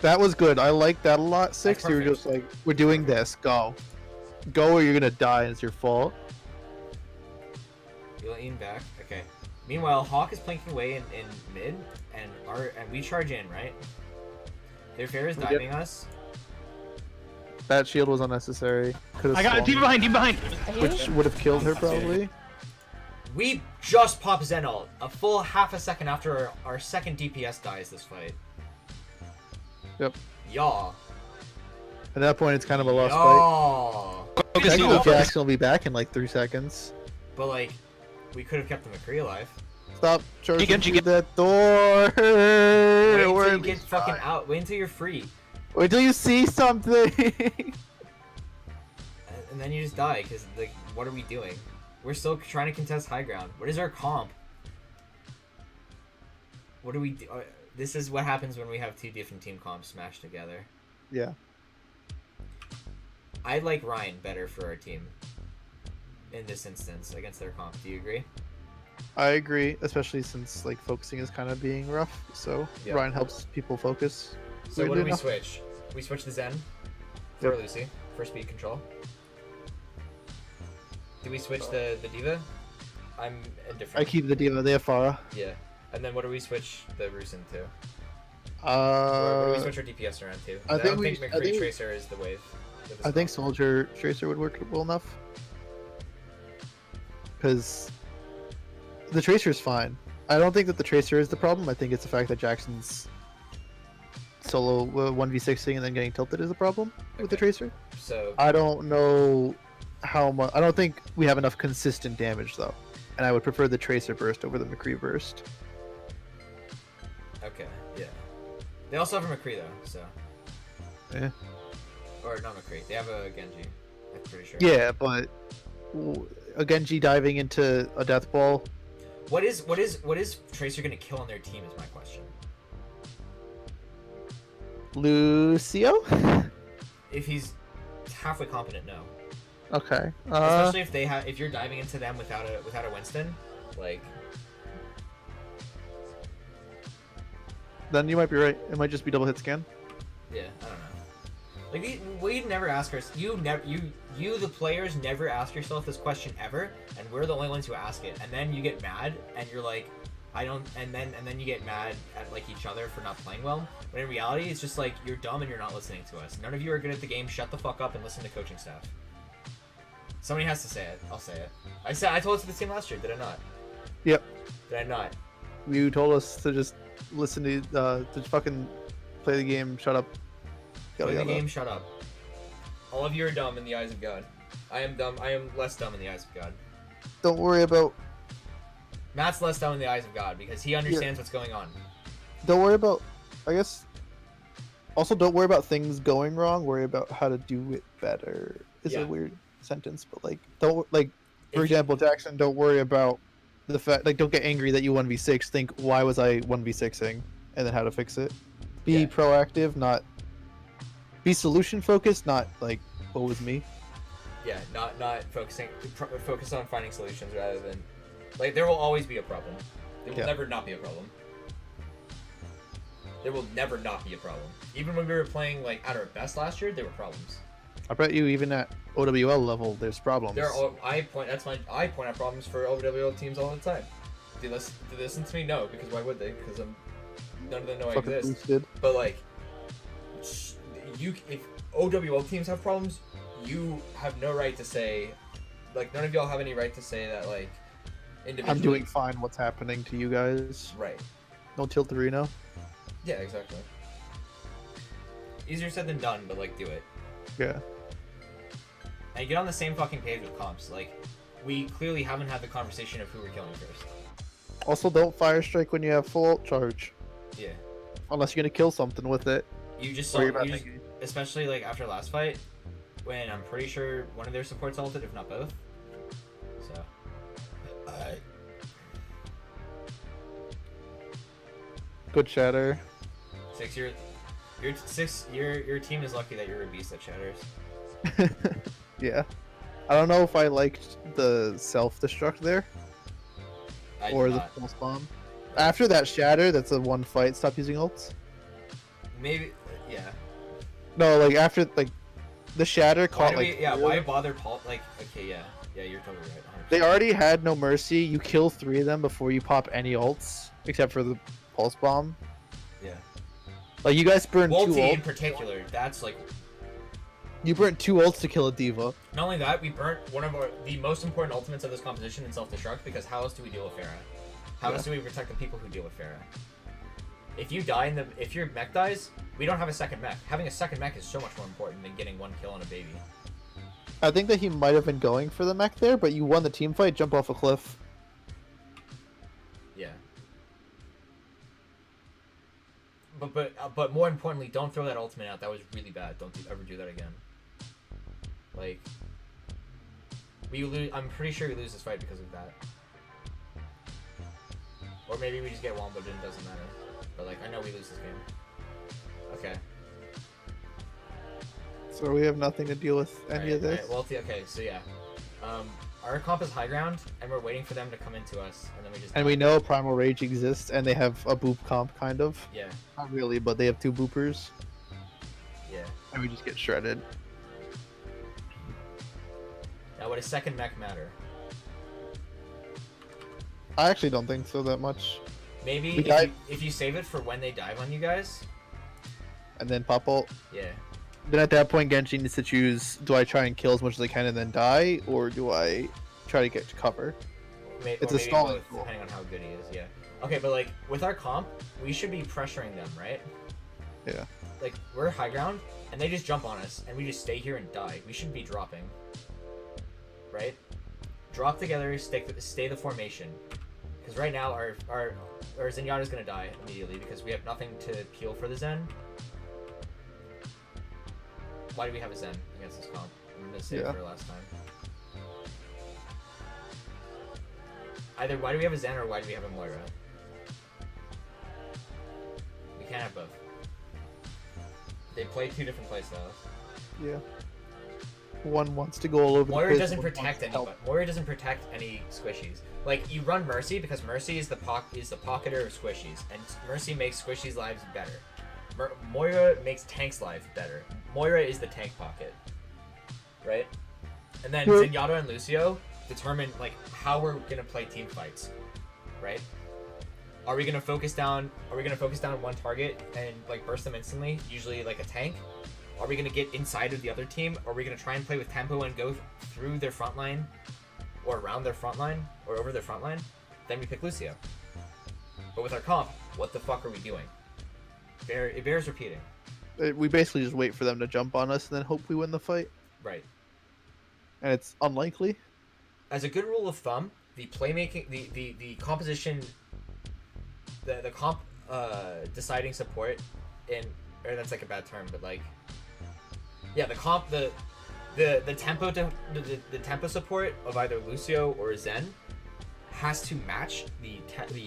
That was good. I like that a lot. 6, you were perfect. just like, we're doing this. Go or you're gonna die and it's your fault. You lean back. Okay. Meanwhile, Hawk is planking away in mid, and we charge in, right? Their Farah is Yep. diving us. That shield was unnecessary. I got a team behind, Which would have killed her probably. We just pop Zen ult a full half a second after our second DPS dies this fight. Yep. Yaw. At that point, it's kind of a lost fight. Yaw. Technically, Jackson will be back in like 3 seconds. But like, we could have kept the McCree alive. Stop charging Chicken, through chicken. that door. Wait We're until you in get this fucking fight. out. Wait until you're free. Wait till you see something. And then you just die, because, like, what are we doing? We're still trying to contest high ground. What is our comp? What do we do? This is what happens when we have 2 different team comps smashed together. Yeah. I like Ryan better for our team. In this instance, against their comp. Do you agree? I agree, especially since like focusing is kind of being rough. So Yeah. Ryan helps people focus. So what do Weirdly we enough. switch? We switch the Zen for Yep. Lucy, for speed control. Do we switch the D.Va? I'm indifferent. I keep the Diva. They have Farah. Yeah. And then what do we switch the Rusin to? Or what do we Uh, switch our DPS around to? 'Cause I I think don't we- think I McCree think- Tracer is the wave. with this I think comp. Soldier Tracer would work well enough. Because the Tracer is fine. I don't think that the Tracer is the problem. I think it's the fact that Jackson's solo 1v6ing and then getting tilted is the problem with the Okay. Tracer. So I don't know how much. I don't think we have enough consistent damage though, and I would prefer the Tracer burst over the McCree burst. okay, yeah. They also have a McCree though, so Yeah. or not McCree. They have a Genji. I'm pretty sure. Yeah, but a Genji diving into a death ball. What is Tracer gonna kill on their team is my question. Lucio. If he's halfway competent, no. Okay. Especially if you're diving into them without a Winston, like Then you might be right. It might just be double hit scan. yeah, I don't know. Like we never ask ourselves. You the players never ask yourself this question ever, and we're the only ones who ask it. And then you get mad, and you're like, I don't. And then you get mad at like each other for not playing well. But in reality, it's just like you're dumb and you're not listening to us. None of you are good at the game. Shut the fuck up and listen to coaching staff. Somebody has to say it. I'll say it. I told it to the team last year. Did I not? Yep. Did I not? You told us to just listen to fucking play the game. Shut up. Play the game, shut up. All of you are dumb in the eyes of God. I am dumb. I am less dumb in the eyes of God. Don't worry about. Matt's less dumb in the eyes of God because he understands what's going on. Don't worry about. I guess. Also, don't worry about things going wrong. Worry about how to do it better. Is a weird sentence, but like, don't like. For example, Jackson, don't worry about the fact. Like, don't get angry that you 1v6. Think, why was I 1v6ing, and then how to fix it. Be proactive, not. Be solution focused, not like, what was me. Yeah, not focusing. Focus on finding solutions rather than, like, there will always be a problem. There will never not be a problem. There will never not be a problem. Even when we were playing like at our best last year, there were problems. I bet you even at OWL level, there's problems. I point out problems for OWL teams all the time. Do they listen to me? No, because why would they? Because none of them know I exist. Boosted. But like, if OWL teams have problems, you have no right to say, like, none of y'all have any right to say that, like, individually. I'm doing fine. What's happening to you guys? Right. No Tilterino. Yeah, exactly. Easier said than done, but like, do it. Yeah. And get on the same fucking page with comps. Like, we clearly haven't had the conversation of who we're killing first. Also, don't fire strike when you have full ult charge. Yeah. Unless you're gonna kill something with it. You just saw, especially like after last fight, when I'm pretty sure one of their supports ulted, if not both. So. Good shatter. Your team is lucky that you're a beast that shatters. Yeah. I don't know if I liked the self-destruct there. Or the pulse bomb. After that shatter, that's a one fight, stop using ults. Maybe, yeah. No, like after, like, the shatter caught, why bother Paul? Like, okay, yeah, you're totally right. 100%. They already had no mercy. You kill 3 of them before you pop any ults, except for the pulse bomb. Yeah. Like, you guys burned 2 ults. In particular, that's like... You burnt 2 ults to kill a diva. Not only that, we burnt one of the most important ultimates of this composition in self-destruct, because how else do we deal with Pharah? How else do we protect the people who deal with Pharah? If you die if your mech dies, we don't have a second mech. Having a second mech is so much more important than getting 1 kill on a baby. I think that he might have been going for the mech there, but you won the team fight, jump off a cliff. Yeah. But more importantly, don't throw that ultimate out. That was really bad. Don't ever do that again. Like, we lose. I'm pretty sure we lose this fight because of that. Or maybe we just get womboed and it doesn't matter. But like, I know we lose this game. Okay. So we have nothing to deal with any of this? Right. Well, okay, so yeah. Our comp is high ground, and we're waiting for them to come into us, and then we just... And we know Primal Rage exists, and they have a boop comp, kind of. Yeah. Not really, but they have 2 boopers. Yeah. And we just get shredded. Now, would a second mech matter? I actually don't think so that much. Maybe if you save it for when they dive on you guys. And then pop ult. Yeah. Then at that point, Genshin needs to choose, do I try and kill as much as I can and then die, or do I try to get to cover? It's a stalling tool. Depending on how good he is, yeah. Okay, but like, with our comp, we should be pressuring them, right? Yeah. Like, we're high ground, and they just jump on us, and we just stay here and die. We shouldn't be dropping. Right? Drop together, stay the formation. Because right now, our Zenyatta's gonna die immediately, because we have nothing to peel for the Zen. Why do we have a Zen against this comp? I'm gonna save it for last time. Either why do we have a Zen or why do we have a Moira? We can't have both. They play 2 different playstyles. Yeah. One wants to go all over the place. Moira doesn't protect anybody. Moira doesn't protect any squishies. Like, you run Mercy because Mercy is the pocketer of squishies, and Mercy makes squishies' lives better. Moira makes tanks' lives better. Moira is the tank pocket, right? And then Zenyatta and Lucio determine like how we're gonna play team fights, right? Are we gonna focus down on one target and like burst them instantly, usually like a tank? Are we gonna get inside of the other team? Or are we gonna try and play with tempo and go through their front line, or around their front line, or over their front line? Then we pick Lucio. But with our comp, what the fuck are we doing? It bears repeating. We basically just wait for them to jump on us and then hope we win the fight. Right. And it's unlikely. As a good rule of thumb, the playmaking, the composition, the comp deciding support in, or that's like a bad term, but like, yeah, the comp, the tempo the tempo support of either Lucio or Zen has to match the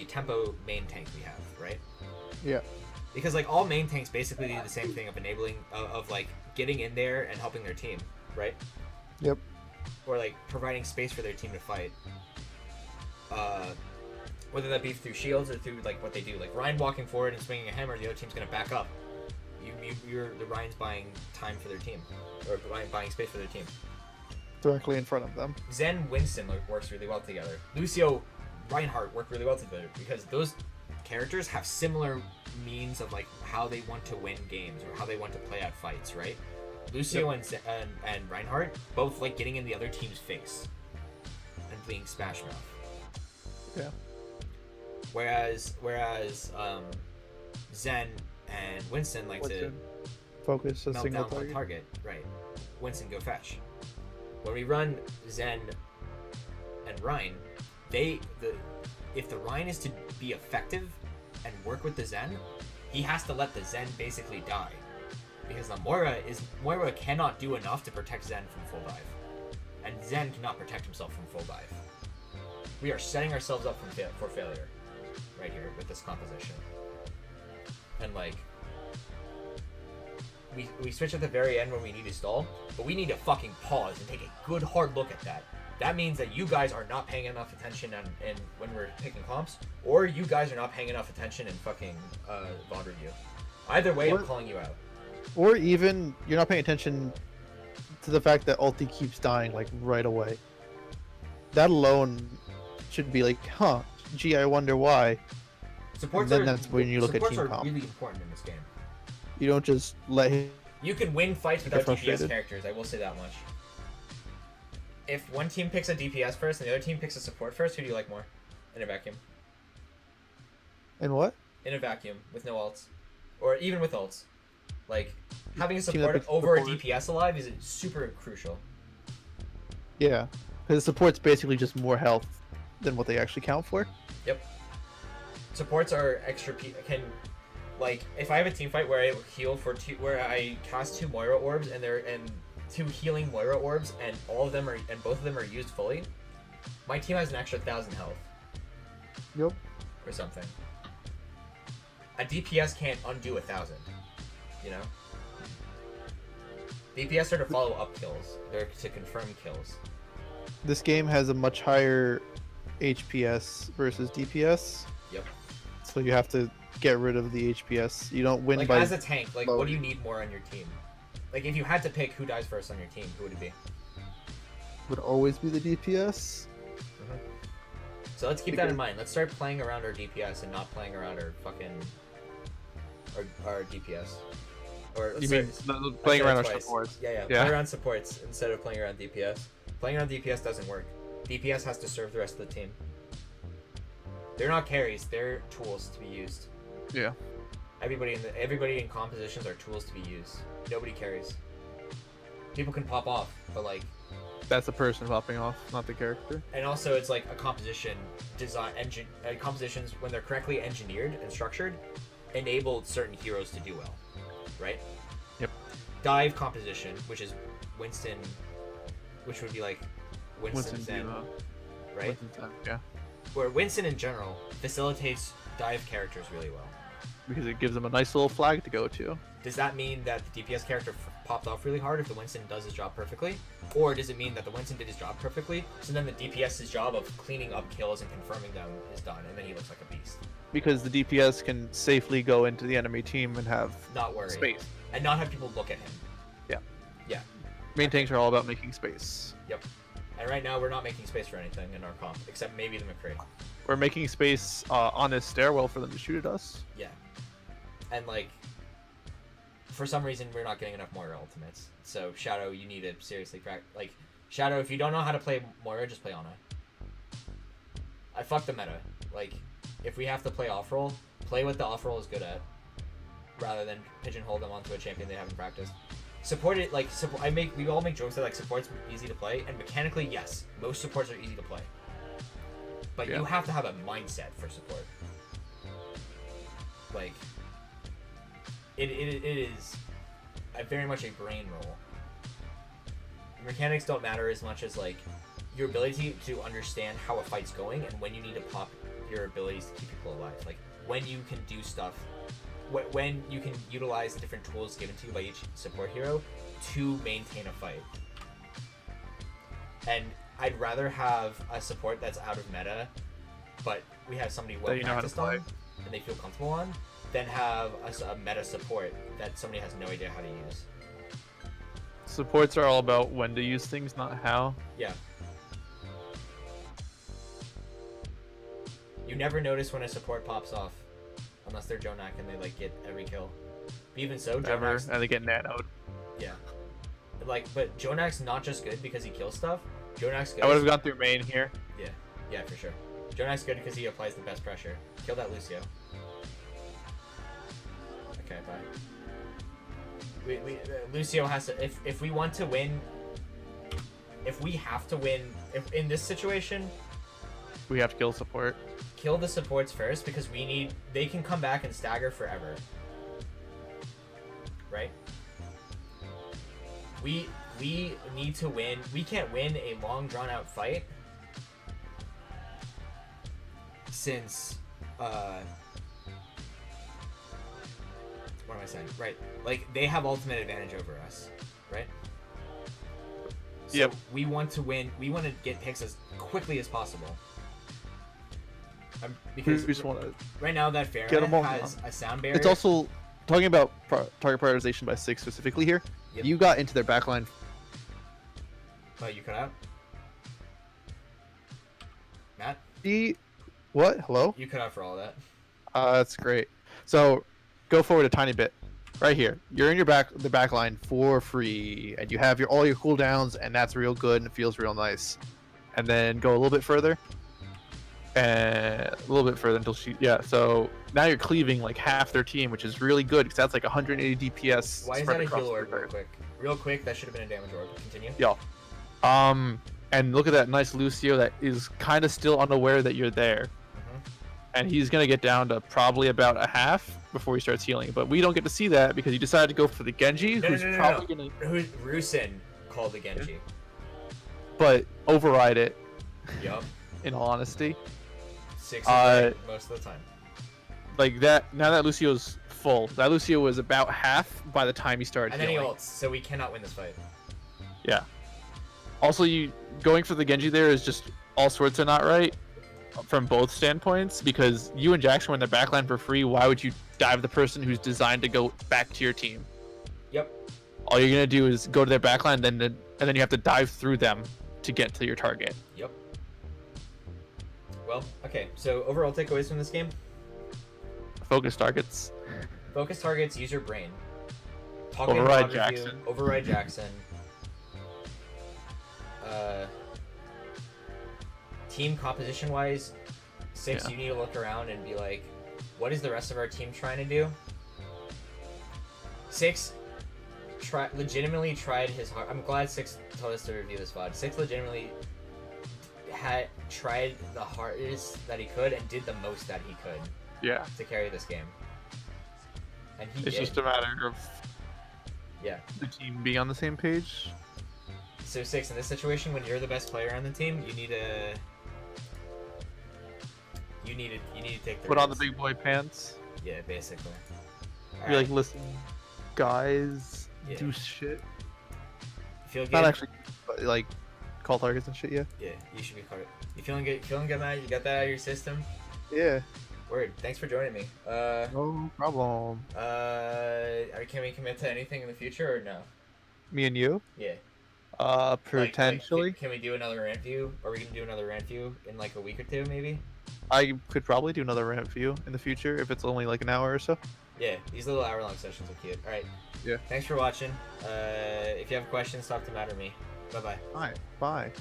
tempo main tank we have, right? Yeah. Because like all main tanks basically do the same thing of enabling of like getting in there and helping their team, right? Yep. Or like providing space for their team to fight. Whether that be through shields or through like what they do, like Ryan walking forward and swinging a hammer, the other team's gonna back up. The Ryan's buying time for their team, or buying space for their team. Directly in front of them. Zen Winston works really well together. Lucio Reinhardt work really well together because those characters have similar means of like how they want to win games or how they want to play out fights, right? Lucio and Reinhardt both like getting in the other team's face and being smash mouth. Yeah. Whereas Zen and Winston like to focus a melt single down one target. target. Right. Winston go fetch. When we run Zen and Ryan, if the Ryan is to be effective and work with the Zen, he has to let the Zen basically die. Because the Moira cannot do enough to protect Zen from full dive. And Zen cannot protect himself from full dive. We are setting ourselves up for failure right here with this composition. And like we switch at the very end when we need to stall, but we need to fucking pause and take a good hard look at that. That means that you guys are not paying enough attention in when we're picking comps, or you guys are not paying enough attention in fucking Rant-view. Either way, I'm calling you out. Or even you're not paying attention to the fact that ulti keeps dying like right away. That alone should be like, huh, gee, I wonder why. Supports and then that's when you look at supports team are comp. really important in this game. You don't just let him. You can win fights without DPS frustrated. characters, I will say that much. If one team picks a DPS first and the other team picks a support first, who do you like more? In a vacuum. And what? In a vacuum, with no ults. Or even with ults. Like, having a Team that support picks over a support. DPS alive is super crucial. Yeah, because support's basically just more health than what they actually count for. Yep. Supports are extra can, like, if I have a team fight where I heal for where I cast 2 Moira orbs and 2 healing Moira orbs and both of them are used fully, my team has an extra 1,000 health. Yep. Or something. A DPS can't undo 1,000. You know? DPS are to follow up kills. They're to confirm kills. This game has a much higher HPS versus DPS. Yep. So you have to get rid of the HPS. You don't win Like, by. as a tank, like, low. what do you need more on your team? Like, if you had to pick who dies first on your team, who would it be? Would always be the DPS. So let's keep that in mind. Let's start playing around our DPS and not playing around our fucking... our DPS. Or You let's mean start- playing I said around it our twice. supports? Yeah. Yeah. Play around supports instead of playing around DPS. Playing around DPS doesn't work. DPS has to serve the rest of the team. They're not carries. They're tools to be used. Yeah. Everybody in compositions are tools to be used. Nobody carries. People can pop off, but like, That's the person popping off, not the character. and also it's like a composition design compositions when they're correctly engineered and structured, enable certain heroes to do well, right? Yep. Dive composition, which is Winston, which would be like Winston Zen, Diva. right? Winston Zen, yeah. Where Winston in general facilitates dive characters really well. Because it gives them a nice little flag to go to. Does that mean that the DPS character popped off really hard if the Winston does his job perfectly? Or does it mean that the Winston did his job perfectly, so then the DPS's job of cleaning up kills and confirming them is done, and then he looks like a beast? Because the DPS can safely go into the enemy team and have Not worry. space. And not have people look at him. Yeah. Yeah. Main tanks are all about making space. Yep. And right now we're not making space for anything in our comp, except maybe the McCree. We're making space on this stairwell for them to shoot at us. Yeah. And like, for some reason we're not getting enough Moira ultimates. So Shadow, you need to seriously practice. Like, Shadow, if you don't know how to play Moira, just play Ana. I fucked the meta. Like, if we have to play off roll, play what the off roll is good at, rather than pigeonhole them onto a champion they haven't practiced. Support it like we all make jokes that like support's easy to play, and mechanically yes, most supports are easy to play. But you have to have a mindset for support. Like it is very much a brain roll. Mechanics don't matter as much as like your ability to understand how a fight's going and when you need to pop your abilities to keep people alive. Like when you can do stuff, when you can utilize the different tools given to you by each support hero to maintain a fight. And I'd rather have a support that's out of meta, but we have somebody well practiced on and they feel comfortable on, than have a meta support that somebody has no idea how to use. Supports are all about when to use things, not how. Yeah. You never notice when a support pops off, unless they're Jonak and they like get every kill. But even so, Never, Jonak's, and they get nanoed. yeah. Like, but Jonak's not just good because he kills stuff. Jonak's good. I would have gone through main here. Yeah, for sure. Jonak's good because he applies the best pressure. Kill that Lucio. Okay, bye. Lucio has to. If we want to win, if we have to win, if in this situation, We have to kill support. kill the supports first because they can come back and stagger forever. Right? We need to win. We can't win a long drawn out fight since what am I saying? Right. Like they have ultimate advantage over us, right? So Yep. we want to win. We want to get picks as quickly as possible. Because We just want to. right now that Get 'em all Pharah has a sound barrier. It's also talking about target prioritization by 6 specifically here. Yep. You got into their backline. Oh, you cut out? Matt? What? Hello? You cut out for all that. That's great. So, go forward a tiny bit. Right here, you're in the back line for free, and you have all your cooldowns, and that's real good, and it feels real nice. And then go a little bit further, and a little bit further until so now you're cleaving like half their team, which is really good because that's like 180 DPS. Why is spread that a across heal the orb board. real quick? Real quick, that should have been a damage orb. Continue. Yeah. And look at that nice Lucio that is kind of still unaware that you're there. And he's going to get down to probably about a half before he starts healing. But we don't get to see that because he decided to go for the Genji, who's probably going to... Who's Rusin called the Genji. But override it, Yup. in all honesty. 6 is right most of the time. Like that, now that Lucio's full, that Lucio was about half by the time he started And then he healing. ults, so we cannot win this fight. Yeah. Also, you going for the Genji there is just all sorts of not right from both standpoints, because you and Jackson were in the backline for free. Why would you dive the person who's designed to go back to your team? Yep. All you're gonna do is go to their backline, and then you have to dive through them to get to your target. Yep. Well, okay, so overall takeaways from this game? Focus targets. Focus targets, use your brain. Talk Override Rant-view, Jackson. Override Jackson. Team composition wise, 6, you need to look around and be like, what is the rest of our team trying to do? 6 legitimately tried his hard. I'm glad 6 told us to review this VOD. 6 legitimately had tried the hardest that he could and did the most that he could Yeah. to carry this game. And he It's did. just a matter of Yeah. the team being on the same page. So 6, in this situation, when you're the best player on the team, you need to take the Put on the reins. big boy pants. Yeah, basically. Be Alright, like, listen, guys, Yeah. do shit. feel good? Not actually, but like, call targets and shit. Yeah. Yeah, you should be caught. You feeling good? Feeling good, man? You got that out of your system? Yeah. Word. Thanks for joining me. No problem. Can we commit to anything in the future or no? Me and you. Yeah. Potentially. Can we do another Rant-view? Are we gonna do another Rant-view in like a week or two, maybe? I could probably do another Rant-view in the future if it's only like an hour or so. Yeah, these little hour-long sessions are cute. All right. Yeah. Thanks for watching. If you have questions, talk to Matt or me. Bye bye. Alright, bye.